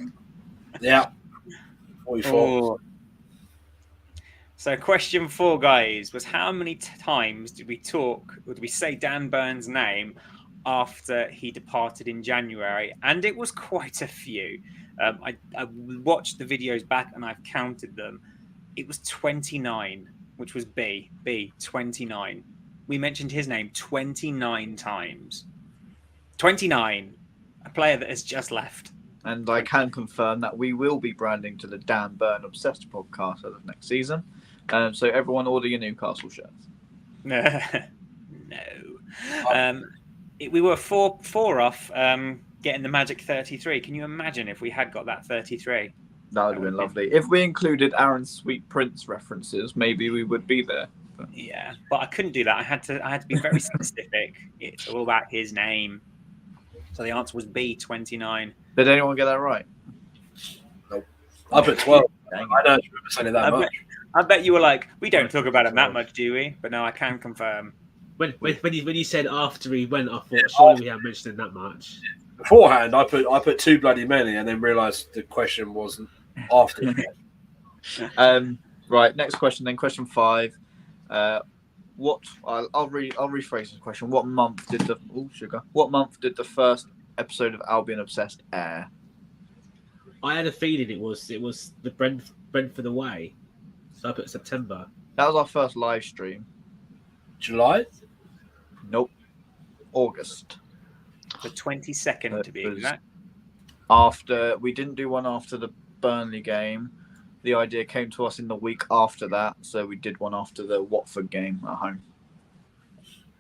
Yeah. 44. Oh. So question 4, guys, was how many times did we talk, or did we say Dan Burns' name after he departed in January? And it was quite a few. I watched the videos back and I've counted them. It was 29, which was B, 29. We mentioned his name 29 times. 29, a player that has just left. And I can confirm that we will be branding to the Dan Burn Obsessed podcast as of next season. So everyone order your Newcastle shirts. No. We were four off getting the magic 33. Can you imagine if we had got that 33? That would have been lovely. If we included Aaron's Sweet Prince references, maybe we would be there. But... Yeah, but I couldn't do that. I had to be very specific. It's all about his name. So the answer was B, 29. Did anyone get that right? Nope. I put 12. I don't remember saying it that much. I bet you were like, we don't talk about it that much, do we? But no, I can confirm. When you said after he went, I thought surely we haven't mentioned that much. Beforehand, I put too bloody many, and then realised the question wasn't after. Right. Next question. Then question 5. I'll rephrase the question. What month did the first episode of Albion Obsessed air? I had a feeling it was the Brentford away, so I put September. That was our first live stream. July? Nope. August. The 22nd to be exact. After we didn't do one after the Burnley game. The idea came to us in the week after that, so we did one after the Watford game at home.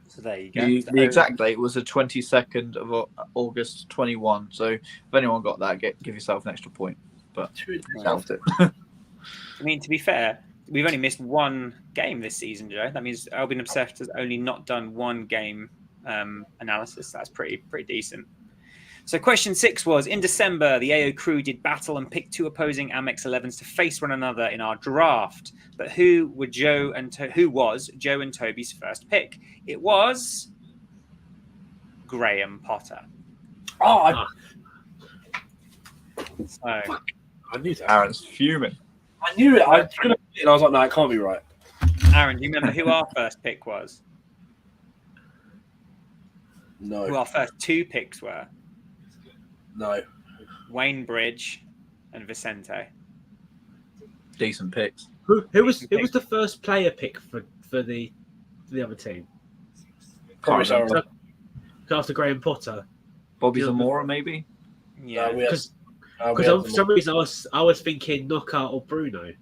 So there you go. The exact date was the 22nd of August 21. So if anyone got that, give yourself an extra point. But doubt it. I mean, to be fair, we've only missed one game this season, Joe. That means Albion Obsessed has only not done one game analysis. That's pretty decent. So question 6 was, in December, the AO crew did battle and pick 2 opposing Amex 11s to face one another in our draft. But who was Joe and Toby's first pick? It was Graham Potter. Oh, So I knew that. Aaron's fuming. I knew it. I was like, no, it can't be right. Aaron, do you remember who our first pick was? No. Who our first 2 picks were? No. Wayne Bridge and Vicente. Decent picks. Who was the first player pick for the other team? Probably so. After Graham Potter. Bobby Zamora, maybe? Yeah. Because for some reason I was thinking Knockout or Bruno.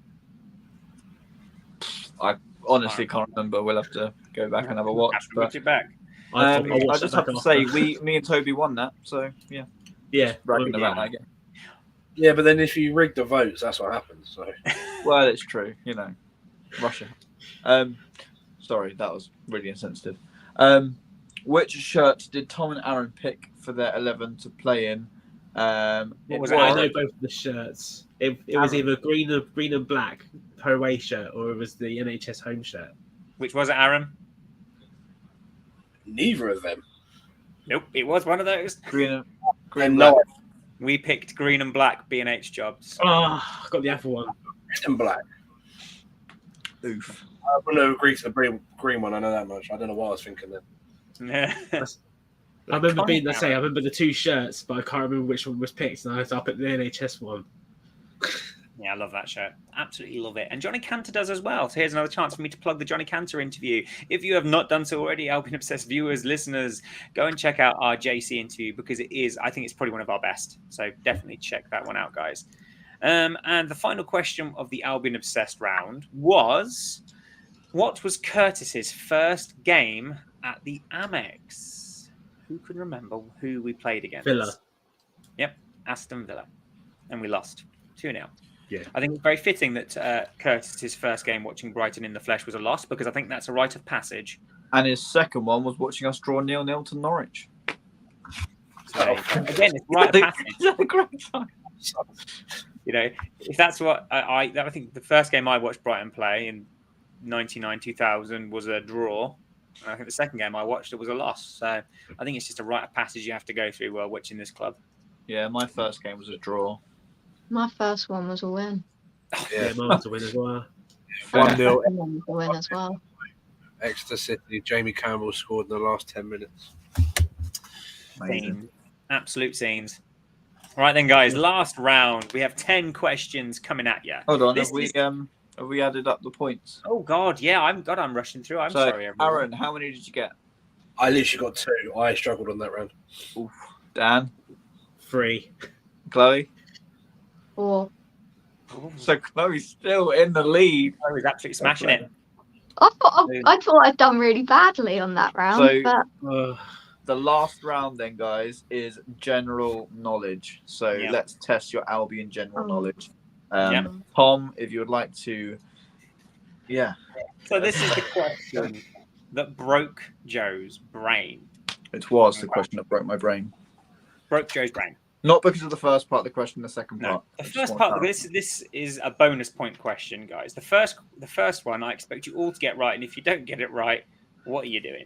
I honestly can't remember. We'll have to go back and have a watch. But, It back. I just have to say, me and Toby won that. So, yeah. Yeah. Bragging about that again. Yeah, but then if you rig the votes, that's what happens. So. Well, it's true. Russia. Sorry, that was really insensitive. Which shirt did Tom and Aaron pick for their 11 to play in? I know both of the shirts. It was either green and black away shirt, or it was the NHS home shirt. Which was it, Aaron? Neither of them. Nope, it was one of those. Green And black. We picked green and black B&H jobs. Oh, I got the Apple one. Red and black. Oof. I wouldn't agree to the green one. I know that much. I don't know what I was thinking then. Yeah. I remember I remember the 2 shirts, but I can't remember which one was picked. And I picked the NHS one. Yeah, I love that shirt. Absolutely love it. And Johnny Cantor does as well. So here's another chance for me to plug the Johnny Cantor interview. If you have not done so already, Albion Obsessed viewers, listeners, go and check out our JC interview because I think it's probably one of our best. So definitely check that one out, guys. And the final question of the Albion Obsessed round was, what was Curtis's first game at the Amex? Who can remember who we played against? Villa. Yep, Aston Villa. And we lost 2-0. Yeah. I think it's very fitting that Curtis's first game watching Brighton in the flesh was a loss because I think that's a rite of passage. And his second one was watching us draw 0-0 to Norwich. So, again, it's rite of passage. It's a great time. You know, if that's what I think the first game I watched Brighton play in 99-2000 was a draw. And I think the second game I watched it was a loss. So I think it's just a rite of passage you have to go through while watching this club. Yeah, my first game was a draw. My first one was a win. Yeah, mine was a win as well. 1-0. Second one was a win as well. Exeter City. Jamie Campbell scored in the last 10 minutes. Scenes. Absolute scenes. Right then, guys, last round. We have 10 questions coming at you. Hold on, This have we added up the points? Oh, God, yeah. I'm rushing through. I'm So, sorry, everyone. Aaron, how many did you get? I literally got 2. I struggled on that round. Oof. Dan? 3. Chloe? 4. So Chloe's still in the lead. I was absolutely smashing it. I thought I'd done really badly on that round, So- but The last round then, guys, is general knowledge. So Yeah. let's test your Albion general Oh. knowledge. Yeah. Tom, if you would like to... Yeah, So this is the question that broke Joe's brain. it was the question that broke my brain. Broke Joe's brain. Not because of the first part of the question, the second No, part. the I just first want part. to This is a bonus point question, guys. The first one, I expect you all to get right, and if you don't get it right, what are you doing?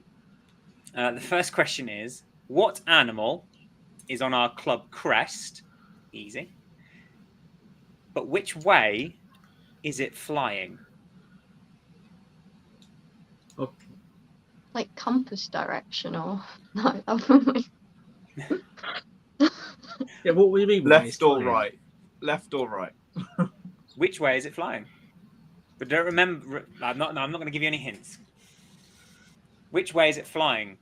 The first question is: what animal is on our club crest? Easy. But which way is it flying? like compass direction or no. Yeah, what do you mean? Left or right? Left or right? Which way is it flying? But don't remember. I'm not going to give you any hints. Which way is it flying?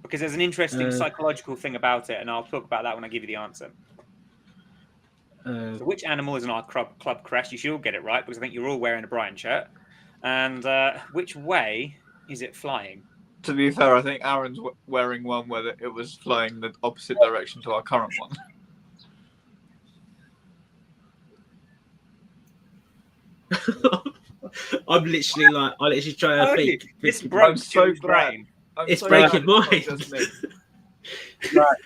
Because there's an interesting psychological thing about it, and I'll talk about that when I give you the answer. So which animal is on our club crest? You should all get it right because I think you're all wearing a Brighton shirt. And which way is it flying? To be fair, I think Aaron's wearing one where it was flying the opposite direction to our current one. I literally trying to think. This It's- broke I'm so Joe's glad. brain. It's so breaking glad mine. it's not just me. Right.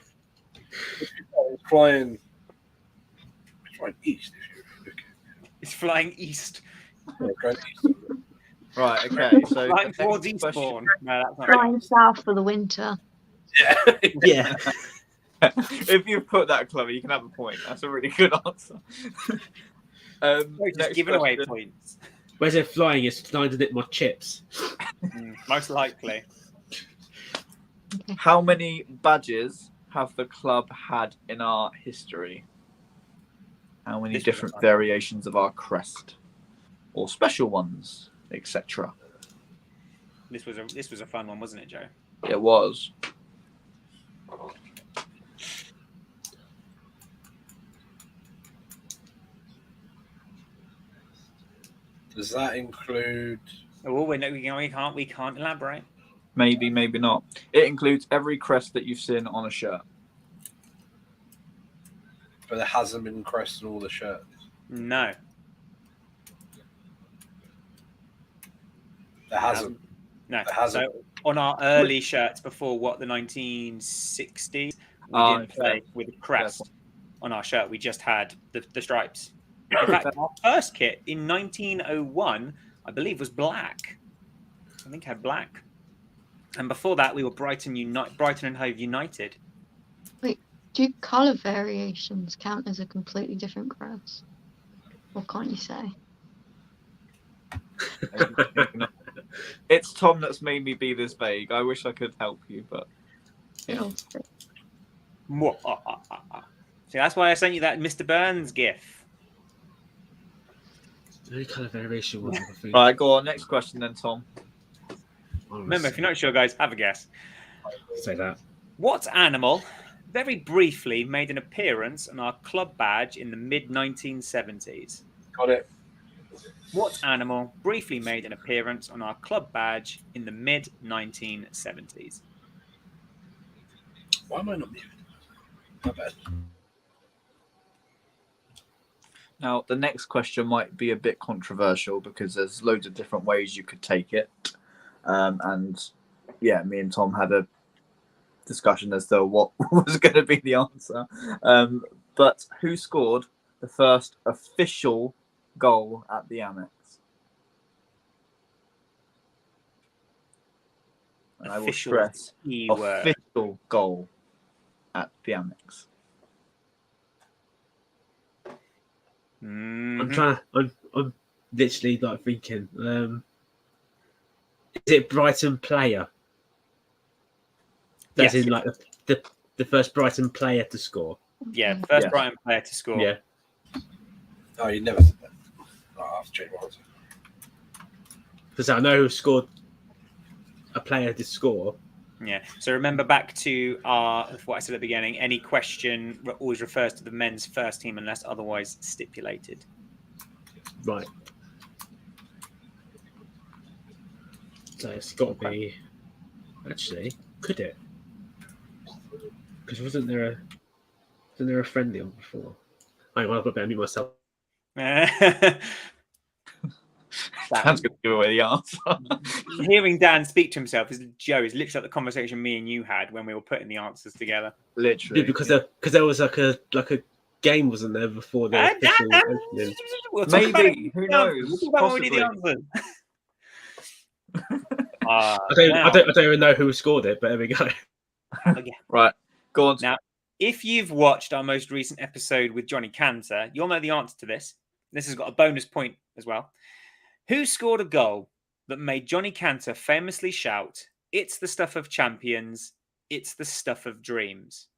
It's flying east. If you look It's flying east. at it. Going east. Right, okay. So Flying next towards question- Eastbourne. No, that's not Flying south for the winter. Yeah. Yeah. if you put that, Chloe, you can have a point. That's a really good answer. We're just next giving away question. points. Where's it flying? It's flying to nip my chips. Most likely. How many badges have the club had in our history? How many This was different fun. variations of our crest, or special ones, etc.? This was a fun one, wasn't it, Joe? It was. Does that include? Oh, we can't elaborate. Maybe, maybe not. It includes every crest that you've seen on a shirt. But there hasn't been crest on all the shirts. No. There hasn't. No. There hasn't. So on our early shirts before the 1960s, we Oh, didn't play fair. with a crest on our shirt. We just had the stripes. In fact, our first kit in 1901, I believe, was black. I think it had black. And before that, we were Brighton and Hove United. Do colour variations count as a completely different grass? Or can't you say? It's Tom that's made me be this vague. I wish I could help you, but yeah. See, that's why I sent you that Mr. Burns gif. Any colour variation was, I think. Right, go on. Next question then, Tom. Remember, if you're not sure, guys, have a guess. Say that. What animal very briefly made an appearance on our club badge in the mid-1970s? Got it. What animal briefly made an appearance on our club badge in the mid-1970s? Why am I not muted? My bad. Now, the next question might be a bit controversial because there's loads of different ways you could take it. And yeah, me and Tom had a discussion as to what was going to be the answer. But who scored the first official goal at the Amex? And I will stress official goal at the Amex. Mm-hmm. I'm literally like thinking, is it Brighton player? That's Yes. in like the first Brighton player to score. Yeah, first Yes. Brighton player to score. Yeah. Oh, you never said that. Oh, I have to change my answer. Because I know who scored a player to score. Yeah. So remember back to what I said at the beginning. Any question always refers to the men's first team unless otherwise stipulated. Right. So it's got to be. Actually, could it? Because wasn't there a friendly on before? Hang on, I've got to mute myself. Dan's going to give away the answer. Hearing Dan speak to himself is literally like the conversation me and you had when we were putting the answers together. Literally. Because there was like a game, wasn't there, before the official opening? We'll talk about it. Maybe. Who knows? We'll talk about when we do the answers. I don't even know who scored it, but there we go. Right. Go on. Now, if you've watched our most recent episode with Johnny Cantor, you'll know the answer to this. This has got a bonus point as well. Who scored a goal that made Johnny Cantor famously shout, "It's the stuff of champions, it's the stuff of dreams"?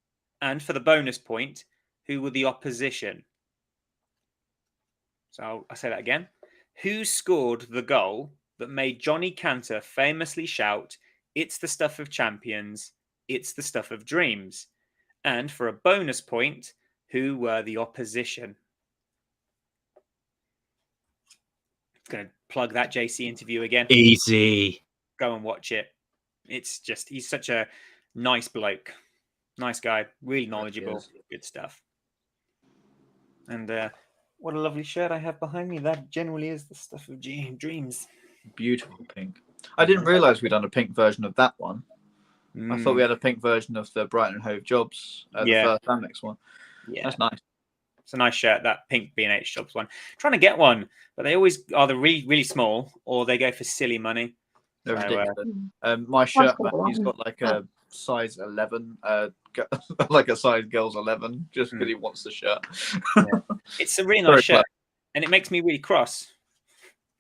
And for the bonus point, who were the opposition? So I'll say that again. Who scored the goal that made Johnny Cantor famously shout, "It's the stuff of champions, it's the stuff of dreams"? And for a bonus point, who were the opposition? Going to plug that JC interview again. Easy. Go and watch it. It's just, he's such a nice bloke. Nice guy. Really knowledgeable. Good stuff. And what a lovely shirt I have behind me. That generally is the stuff of dreams. Beautiful pink. I didn't realise we'd done a pink version of that one. I thought we had a pink version of the Brighton Hove Jobs, the first Amex one. Yeah. That's nice. It's a nice shirt, that pink B&H Jobs one. I'm trying to get one, but they always are the really, really small, or they go for silly money. They're So, ridiculous. My shirt, man, he's got like a size 11, like a size girl's 11, just because he wants the shirt. It's a really nice shirt, and it makes me really cross.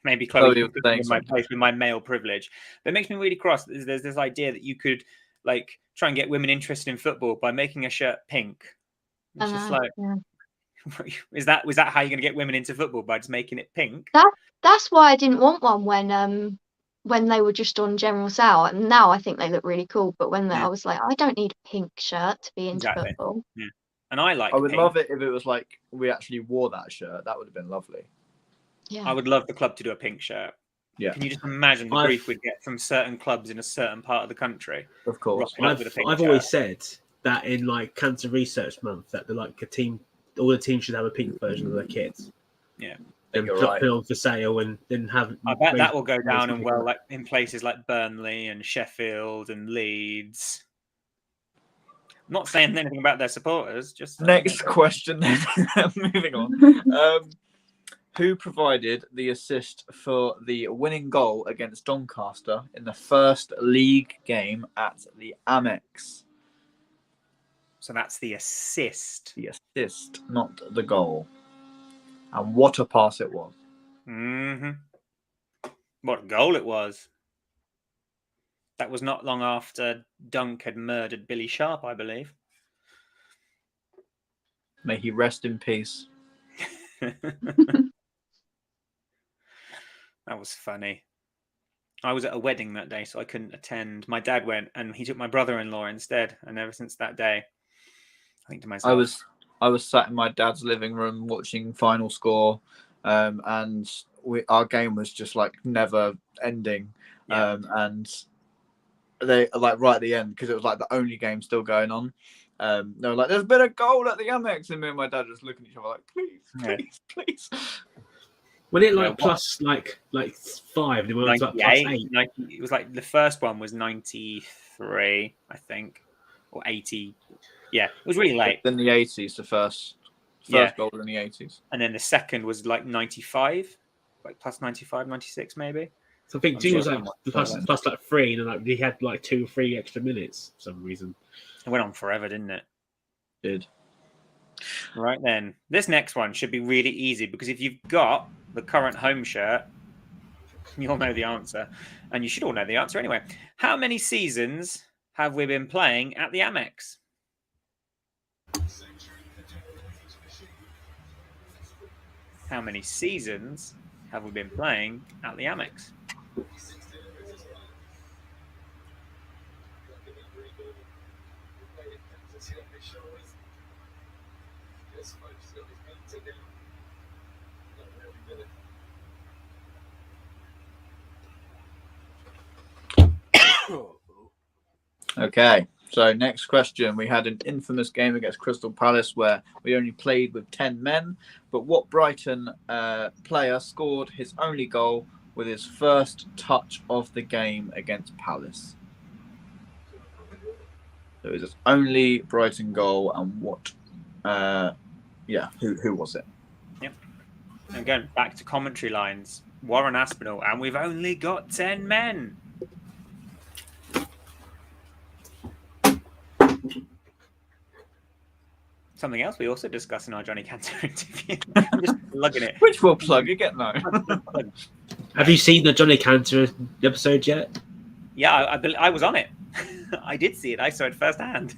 Maybe Chloe in my place with my male privilege, but it makes me really cross. There's this idea that you could like try and get women interested in football by making a shirt pink. It's just like, was that how you're going to get women into football, by just making it pink? That's why I didn't want one when they were just on general sale. And now I think they look really cool. But when I was like, I don't need a pink shirt to be into football. Yeah. And I would love it if it was like we actually wore that shirt. That would have been lovely. Yeah. I would love the club to do a pink shirt. Yeah. Can you just imagine the grief we'd get from certain clubs in a certain part of the country? Of course. I've always said that in like Cancer Research Month that all the teams should have a pink version of their kits. Yeah. And put it on for sale and then have. I bet that will go down and well, like in places like Burnley and Sheffield and Leeds. I'm not saying anything about their supporters. Just next question. Moving on. Who provided the assist for the winning goal against Doncaster in the first league game at the Amex? So that's the assist. The assist, not the goal. And what a pass it was. What a goal it was. That was not long after Dunk had murdered Billy Sharp, I believe. May he rest in peace. That was funny. I was at a wedding that day, so I couldn't attend. My dad went, and he took my brother-in-law instead. And ever since that day, I think to myself, I was sat in my dad's living room watching Final Score, and our game was just like never ending. Yeah. And they like right at the end, because it was like the only game still going on. They were like, "There's been a goal at the Amex," and me and my dad just looking at each other like, "Please." When it like plus like 5, they were like plus 8. 90, it was like the first one was 93, I think, or 80. Yeah, it was really late. In the 80s, the first goal in the 80s, and then the second was like 95, like plus 95, 96 maybe. So I think Jim was like plus like 3, and then like he had like 2 or 3 extra minutes for some reason. It went on forever, didn't it? Did. Right then, this next one should be really easy, because if you've got the current home shirt, you'll know the answer, and you should all know the answer anyway. How many seasons have we been playing at the Amex? How many seasons have we been playing at the Amex? Okay, so next question. We had an infamous game against Crystal Palace where we only played with 10 men, but what Brighton player scored his only goal with his first touch of the game against Palace? So it was his only Brighton goal, and what? Who was it? Yep. Again, back to commentary lines. Warren Aspinall, and we've only got 10 men. Something else we also discussed in our Johnny Cantor interview. I'm just plugging it. Which we'll plug again now. Have you seen the Johnny Cantor episode yet? Yeah, I was on it. I did see it. I saw it firsthand.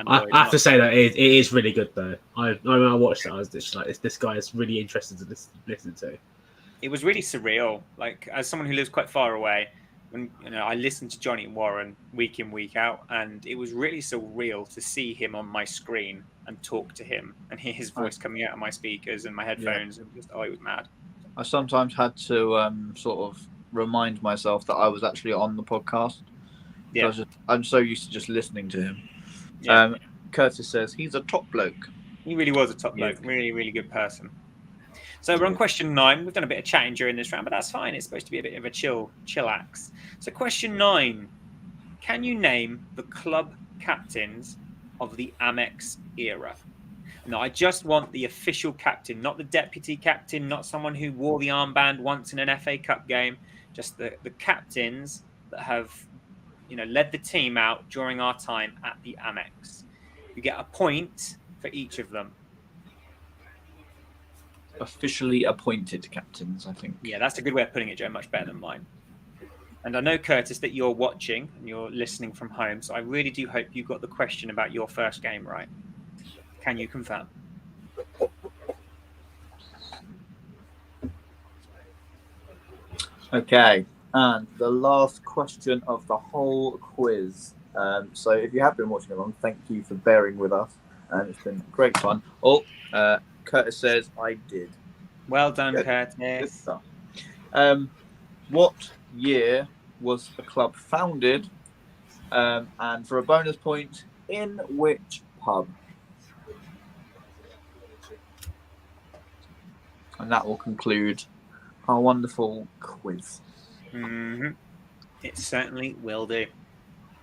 I have to say that it is really good, though. When I watched it, I was just like, this guy is really interesting to listen to. It was really surreal. Like, as someone who lives quite far away, when I listened to Johnny Warren week in, week out, and it was really surreal to see him on my screen and talk to him and hear his voice coming out of my speakers and my headphones. And just, it was mad. I sometimes had to sort of remind myself that I was actually on the podcast. Yeah, I'm so used to just listening to him. Yeah. Curtis says he's a top bloke. He really was a top bloke. Really, really good person. So we're on question 9. We've done a bit of chatting during this round, but that's fine. It's supposed to be a bit of a chillax. So question 9. Can you name the club captains of the Amex era? Now, I just want the official captain, not the deputy captain, not someone who wore the armband once in an FA Cup game. Just the captains that have, led the team out during our time at the Amex. You get a point for each of them. Officially appointed captains, I think. Yeah, that's a good way of putting it, Joe. Much better than mine. And I know, Curtis, that you're watching and you're listening from home, so I really do hope you got the question about your first game right. Can you confirm? Okay, and the last question of the whole quiz. So if you have been watching along, thank you for bearing with us. It's been great fun. Curtis says I did. Well done, Good. Curtis. Good stuff. What year was the club founded? And for a bonus point, in which pub? And that will conclude our wonderful quiz. Mm-hmm. It certainly will do.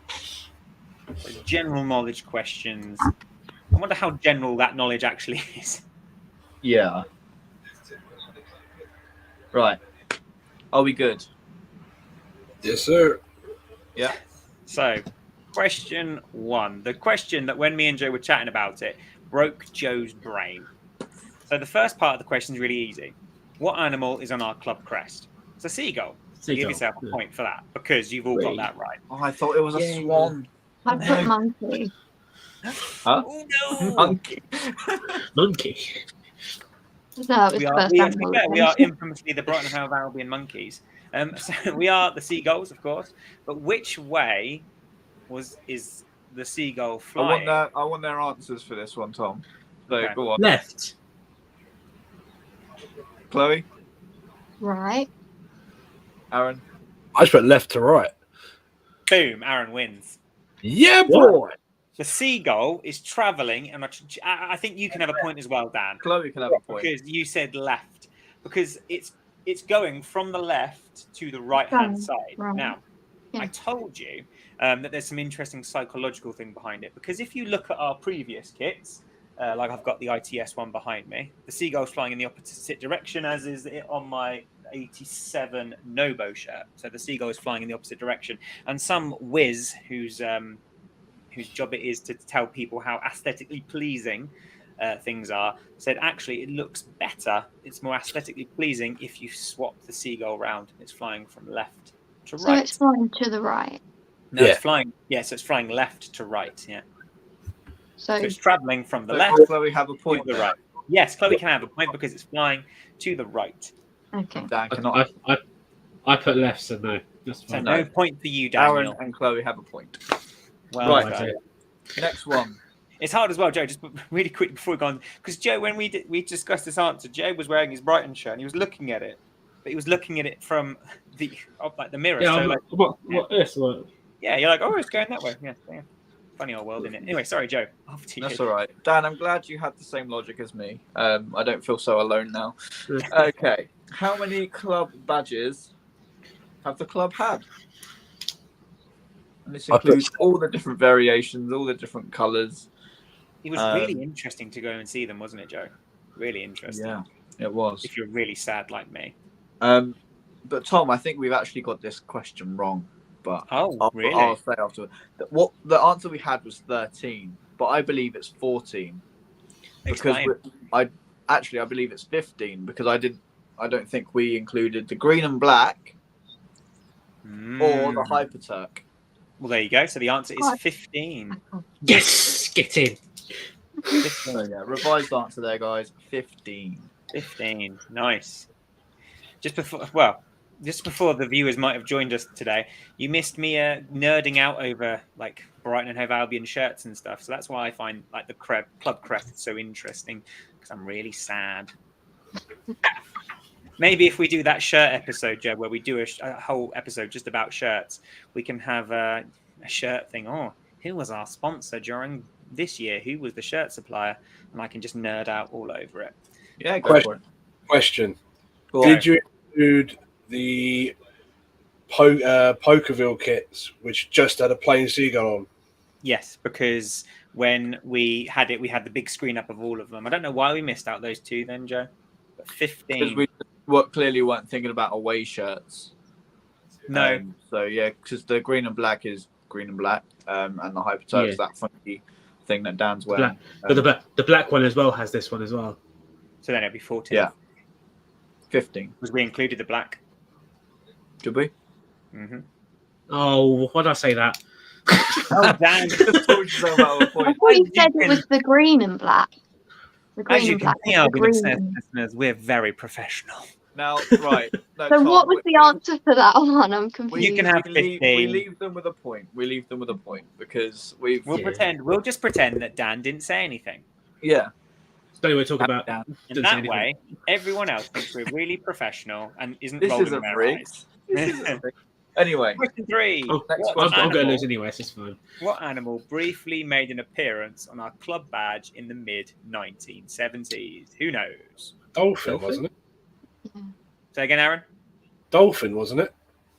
So general knowledge questions. I wonder how general that knowledge actually is. Yeah. Right. Are we good? Yes, sir. Yeah. So, question 1. The question that when me and Joe were chatting about it broke Joe's brain. So the first part of the question is really easy. What animal is on our club crest? It's a seagull. So give yourself a point for that because you've all got that right. Oh, I thought it was a swan. I put monkey. Huh? Oh no! Monkey. Monkey. No, it was We the are, first we, are, animal. we are infamously the Brighton and Hove Albion monkeys. So we are the seagulls, of course. But which way is the seagull flying? I want their answers for this one, Tom. So Okay. go on. Left. Chloe, Right. Aaron. I just went left to right. Boom! Aaron wins. Yeah, boy. The seagull is travelling, and I think you can have a point as well, Dan. Chloe can have a point. Because you said left. Because it's going from the left to the right-hand side. Right. Now, Yeah. I told you that there's some interesting psychological thing behind it. Because if you look at our previous kits, like I've got the ITS one behind me, the seagull's flying in the opposite direction, as is it on my 87 Nobo shirt. So the seagull is flying in the opposite direction. And some whiz whose job it is to tell people how aesthetically pleasing things are, said actually it looks better, it's more aesthetically pleasing if you swap the seagull round and it's flying from left to So right. it's flying to the right. No, Yeah. it's flying. Yeah, so it's flying left to right. Yeah, So so it's traveling from the So left Chloe have a to point. the there. right. Yes, Chloe can have a point because it's flying to the right. okay. Dan cannot. I put left, so no. That's So fine. no point for you, Aaron Daniel. and Chloe have a point. Well Right. done. Next one. It's hard as well, Joe. Just really quick before we go on, because Joe, when we discussed this answer, Joe was wearing his Brighton shirt and he was looking at it, but he was looking at it from the mirror. Yeah, so what this? What? yeah, you're like, oh, it's going that way. Yeah. Funny old world, isn't it? Anyway, sorry, Joe. Off to you. That's all right. Dan, I'm glad you had the same logic as me. I don't feel so alone now. Okay. How many club badges have the club had? And this includes all the different variations, all the different colours. It was really interesting to go and see them, wasn't it, Joe? Really interesting. Yeah, it was. If you're really sad like me. But Tom, I think we've actually got this question wrong. But really? I'll say afterwards. What the answer we had was 13, but I believe it's 14. Explain. Because I believe it's 15 because I don't think we included the green and black or the Hyperturk. Well, there you go. So the answer is 15. Yes, get in. 15. So yeah, revised answer there, guys. 15. 15. Nice. Just before the viewers might have joined us today, you missed me nerding out over like Brighton and Hove Albion shirts and stuff. So that's why I find like the club crest so interesting, because I'm really sad. Maybe if we do that shirt episode, Joe, where we do a whole episode just about shirts, we can have a shirt thing. Oh, who was our sponsor during this year? Who was the shirt supplier? And I can just nerd out all over it. Yeah, go for it. Question. Go on. Did you include the Pokerville kits, which just had a plain seagull on? Yes, because when we had it, we had the big screen up of all of them. I don't know why we missed out those two then, Joe. But 15. Because we clearly weren't thinking about away shirts. No. So yeah, because the green and black is green and black, and the Hyperturk is that funky thing that Dan's wearing. But the black one as well has this one as well. So then it'd be 14. Yeah. 15. Because we included the black. Did we? Mm-hmm. Oh, why did I say that? Oh, Dan. Just told you so about a I point. thought you said it was the green and black. The green As you and can black. see, was the Albion green Obsessed one. listeners, we're very professional. Now, right. No, So Tom, what was the answer for that one? I'm confused. You can have we 15. leave them with a point. We leave them with a point because we'll We'll just pretend that Dan didn't say anything. Yeah. Don't we talk about? Dan. And Didn't say that anything. way, everyone else thinks we're really professional and isn't This rolling isn't their rigged. eyes. This isn't rigged. Anyway, Question 3. Oh, Next What question. I'm going to animal- lose anyway, so it's fine. What animal briefly made an appearance on our club badge in the mid-1970s? Who knows? Dolphin, wasn't it? Say again, Aaron? Dolphin, wasn't it?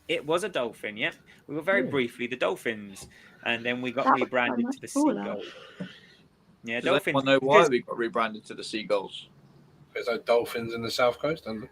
It was a dolphin, yeah. We were very briefly the Dolphins, and then we got That was rebranded so to the much cooler. Seagulls. Yeah, does Dolphins. anyone know why because- we got rebranded to the Seagulls? There's no dolphins in the south coast, aren't there?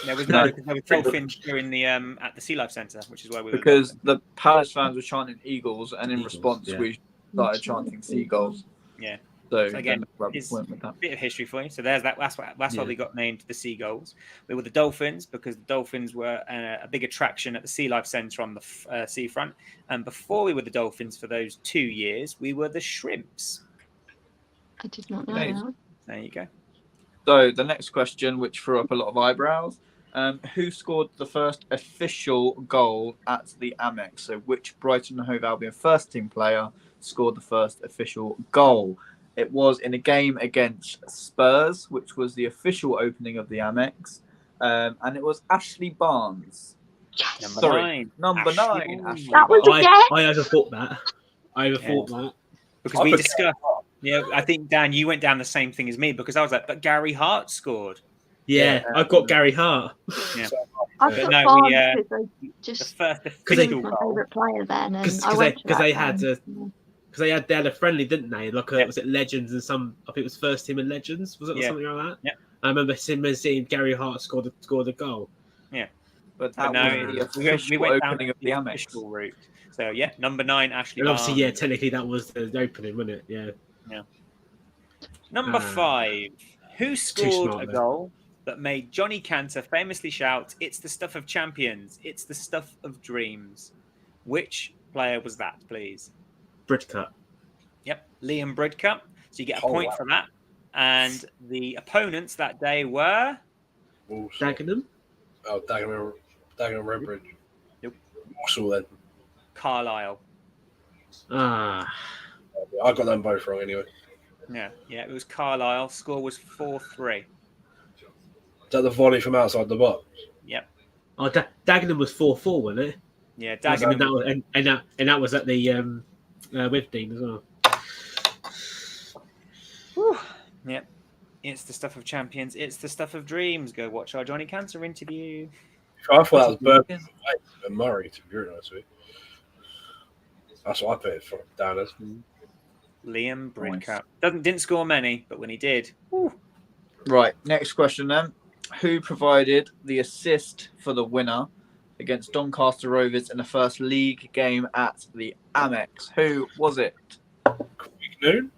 There was No. because there were dolphins during the at the Sea Life Centre, which is where we were. Because the Palace fans were chanting Eagles, and in Eagles, response, yeah. we started chanting Seagulls. Yeah. So, So again, then the club it's went with that. bit of history for you. So there's that. That's why we got named the Seagulls. We were the Dolphins because the Dolphins were a big attraction at the Sea Life Centre on the seafront. And before we were the Dolphins for those 2 years, we were the Shrimps. I did not know Nice. that. There you go. So the next question, which threw up a lot of eyebrows, who scored the first official goal at the Amex? So which Brighton and Hove Albion first team player scored the first official goal? It was in a game against Spurs, which was the official opening of the Amex, and it was Ashley Barnes. Number Sorry, 9. number Ashley 9. Barnes. Ashley That was Barnes. a guess. I overthought that. That. Because I we put discussed. Yeah, I think Dan, you went down the same thing as me because I was like, but Gary Hart scored. Yeah, I got Gary Hart. Yeah. I But put no, Barnes we because I the just first Because he they- official was my goal. favourite player then, and Because I went to that they game. had because they had a friendly, didn't they? Like Yeah. was it Legends and some? I think it was first team and Legends. Was it or Yeah. something like that? Yeah. I remember seeing Gary Hart score the goal. But But that no, was the we official went down opening of the the Amex. official route. So yeah, number 9, Ashley And Barnes. obviously, yeah, technically that was the opening, wasn't it? Yeah. Number 5. Who scored smart, a though. goal that made Johnny Cantor famously shout, "It's the stuff of champions. It's the stuff of dreams"? Which player was that, please? Bridcut. Yep, Liam Bridcup. So you get a Oh, point wow. for that. And the opponents that day were Walsall. Dagenham. Oh, Dagenham Redbridge. Nope. Walsall then. Carlisle. Ah, I got them both wrong anyway. Yeah, it was Carlisle. Score was 4-3. Is that the volley from outside the box? Yep. oh, Dagenham was 4-4, wasn't it? Yeah, And Dagenham. that was and that was at the Withdean as well. Whew. Yep. It's the stuff of champions. It's the stuff of dreams. Go watch our Johnny Cantor interview. I thought that was Birmingham and Murray, to be very honest with you. That's what I put it for down as. Liam Bridcup. Nice. Didn't score many, but when he did, Right, next question then. Who provided the assist for the winner against Doncaster Rovers in the first league game at the Amex? Who was it? Noon?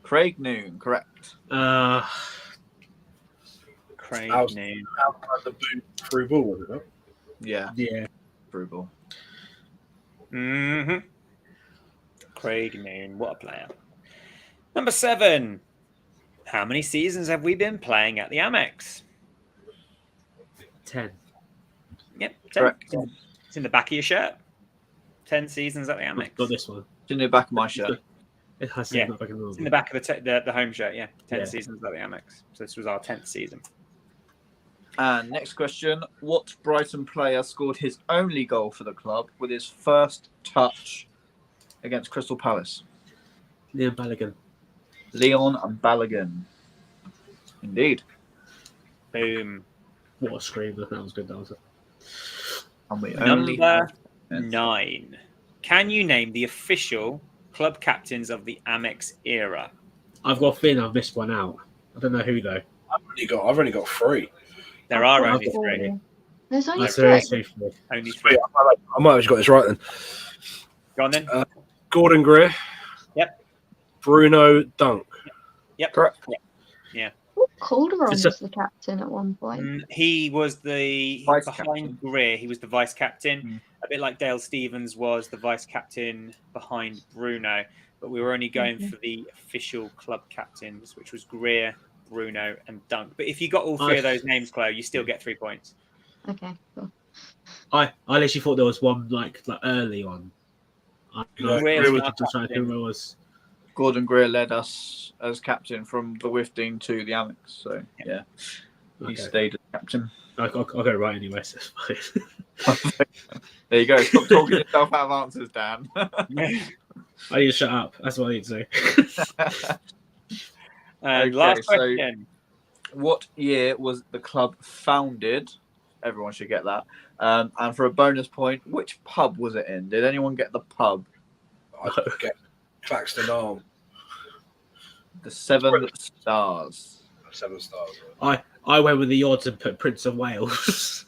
Craig Noon, correct. Craig Outside Noon. the boot through ball, wasn't it? Yeah, Yeah. through ball. Mm-hmm. Craig Noon. What a player. Number 7. How many seasons have we been playing at the Amex? 10. Yep. 10. Correct. It's in the back of your shirt. 10 seasons at the Amex. Not this one. It's in the back of my shirt. It has Yeah. not back in the It's in the back of the home shirt, yeah. 10 Yeah. seasons at the Amex. So this was our 10th season. And next question. What Brighton player scored his only goal for the club with his first touch against Crystal Palace? Liam Balogun. Leon Balogun. Indeed. Boom. What a screamer. That was good. That was it. And we only Number have 9. Can you name the official club captains of the Amex era? I've got a feeling I've missed one out. I don't know who though. I've only got 3. There are I've only got 3. There's only Oh, so there's 3. 3. Only Sweet. 3. I might have just got this right then. Go on then. Gordon Greer. Yep. Bruno Dunk. Yep. correct. Calderon It's was the captain at one point. He was the Vice behind captain. Greer. He was the vice captain, Mm. a bit like Dale Stevens was the vice captain behind Bruno. But we were only going Mhm. for the official club captains, which was Greer, Bruno, and Dunk. But if you got all 3 of those names, Chloe, you still get 3 points. Okay, cool. I literally thought there was one like early one. I Yeah, Greer was was our just trying to captain. who it was. Gordon Greer led us as captain from the Withdean to the Amex. So, yeah, he Okay. stayed as captain. I'll go right anyway. So it's fine. There you go. Stop talking yourself out of answers, Dan. I need to shut up. That's what I need to say. And Okay, last so- question. What year was the club founded? Everyone should get that. And for a bonus point, which pub was it in? Did anyone get the pub? I get Claxton Arm. The Seven Stars. 7 stars. I went with the odds and put Prince of Wales.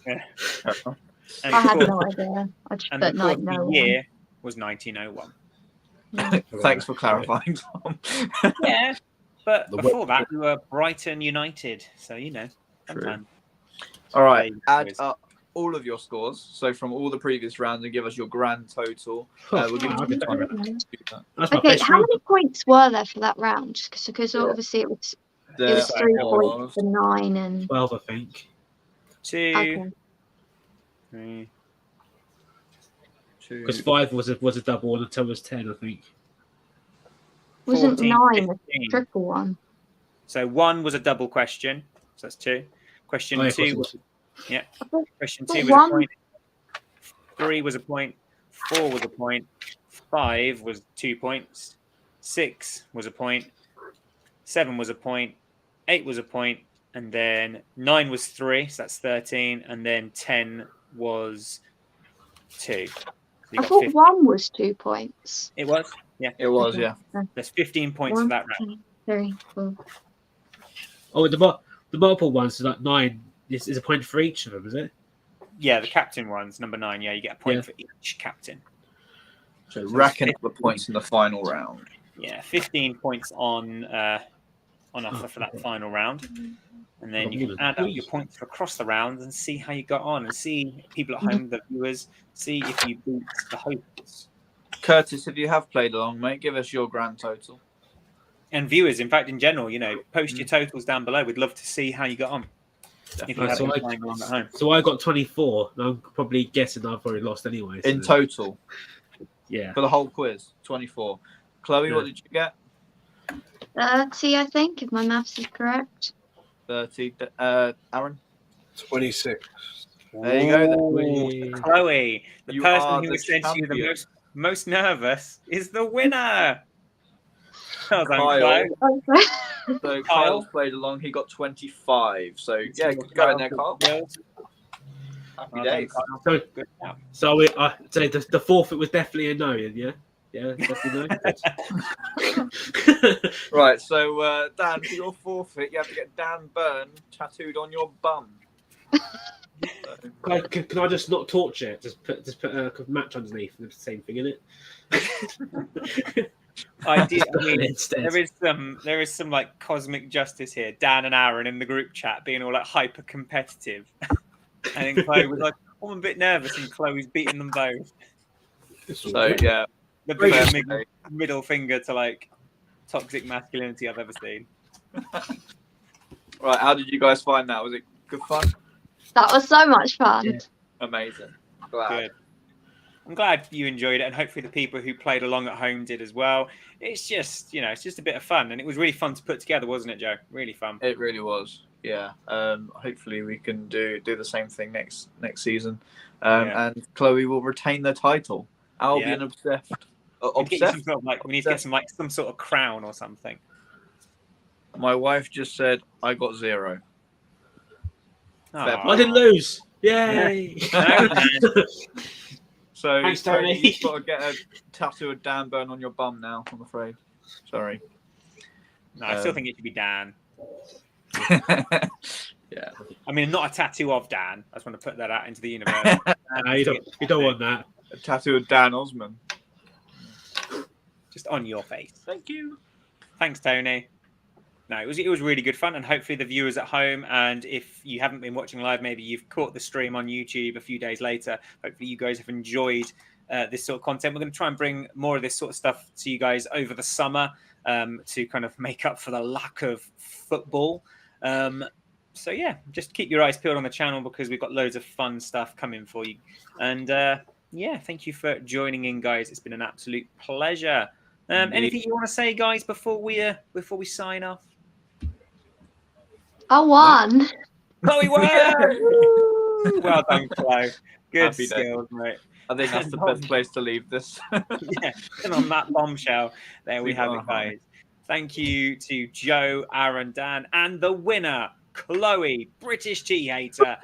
And I had of course, no idea. I just and put of course like no the one. year was 1901. Thanks for clarifying, Tom. Yeah, but The before web- that we were Brighton United. So True. sometimes. All right, There add you go. up all of your scores. So from all the previous rounds and give us your grand total. Oh, We'll give wow, I did you that. That's my Okay, best how round. many points were there for that round? Because Yeah. obviously it was There 3 was points for 9 and 12, I think. 2, okay. 3. Because 5 was a double and the 10 was 10, I think. Wasn't 14, 9 a 15. triple one? So 1 was a double question. So that's 2. Question Oh, yeah, of 2 course was yeah. Question But 2 was a one- point. 3 was a point. 4 was a point. 5 was 2 points. 6 was a point. 7 was a point. 8 was a point. And then 9 was 3. So that's 13. And then 10 was 2. So you I got thought 15. 1 was 2 points. It was. Yeah. It was, Okay. yeah. There's 15 points for 1, that round. 2, 3, 4. Oh, the multiple ones, so like 9 is a point for each of them, is it? Yeah, the captain ones, number 9. Yeah, you get a point Yeah. for each captain. So racking up the points in the final round. Yeah, 15 points on offer for that final round. And then you can add up your points across the rounds and see how you got on and see people at home, the viewers, see if you beat the hosts. Curtis, if you have played along, mate, give us your grand total. And viewers, in fact, in general, post your totals down below. We'd love to see how you got on. If you Right, have so been playing along at home. So I got 24, and I'm probably guessing I've already lost anyway. So In total, yeah. for the whole quiz, 24. Chloe, Yeah. what did you get? 30, I think, if my maths is correct. 30. Aaron? 26. There you go then. Whee. Chloe, the You person are who the was essentially the champion. most nervous, is the winner. Well done, Kyle. Chloe. So Kyle? Kyle's played along. He got 25. So yeah, good going there, Kyle. Happy Well done, days. Kyle. So, Good job. so I say the forfeit was definitely a no, yeah? Yeah, definitely no. Right, so Dan, for your forfeit, you have to get Dan Byrne tattooed on your bum. Can I just not torture it? Just put a match underneath and the same thing in it. I mean, Instead. there is some like cosmic justice here. Dan and Aaron in the group chat being all like hyper competitive, and then Chloe was like, "Oh, I'm a bit nervous," and Chloe's beating them both. So yeah, The Fair biggest play. middle finger to like toxic masculinity I've ever seen. right. How did you guys find that? Was it good fun? That was so much fun. Yeah. Amazing. Glad. Good. I'm glad you enjoyed it, and hopefully the people who played along at home did as well. It's just, it's just a bit of fun, and it was really fun to put together, wasn't it, Joe? Really fun. It really was. Yeah. Hopefully we can do the same thing next season. Yeah. And Chloe will retain the title. Albion Obsessed. We need to get you Obsessed. we need to get some sort of crown or something. My wife just said I got 0. Fair Aw. I didn't lose. Yay! No, man. So Thanks, Tony, Tony. you've got to get a tattoo of Dan Byrne on your bum now, I'm afraid. Sorry. No, I still think it should be Dan. Yeah. I mean, not a tattoo of Dan. I just want to put that out into the universe. No, you don't want that. A tattoo of Dan Osman. Just on your face. Thank you. Thanks, Tony. No, it was really good fun, and hopefully the viewers at home, and if you haven't been watching live, maybe you've caught the stream on YouTube a few days later. Hopefully you guys have enjoyed this sort of content. We're going to try and bring more of this sort of stuff to you guys over the summer to kind of make up for the lack of football. So yeah, just keep your eyes peeled on the channel because we've got loads of fun stuff coming for you. And yeah, thank you for joining in, guys. It's been an absolute pleasure. Anything you want to say, guys, before we sign off? I won. Chloe won! Well done, Chloe. Good Happy day. skills, mate. I think that's the best place to leave this. Yeah, and on that bombshell, there we have it, guys. Thank you to Joe, Aaron, Dan, and the winner, Chloe, British Tea Hater.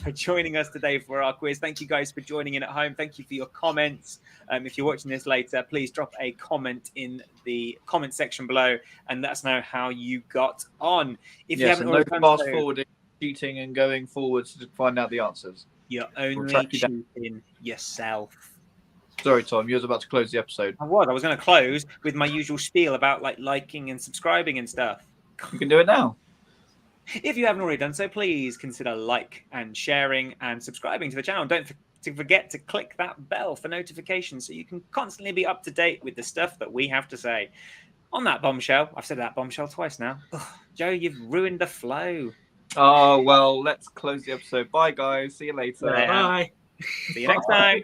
for joining us today for our quiz. Thank you guys for joining in at home. Thank you for your comments. If you're watching this later, please drop a comment in the comment section below and let us know how you got on. If you haven't no already done fast so, forwarding, cheating, and going forwards to find out the answers. you're We'll only track you down. shooting yourself. Sorry, Tom, you was about to close the episode. I was going to close with my usual spiel about liking and subscribing and stuff. You can do it now. If you haven't already done so, please consider like and sharing and subscribing to the channel. Don't forget to click that bell for notifications so you can constantly be up to date with the stuff that we have to say. On that bombshell, I've said that bombshell twice now. Ugh, Joe, you've ruined the flow. Oh, well, let's close the episode. Bye, guys. See you later. Yeah. Bye. See you next time.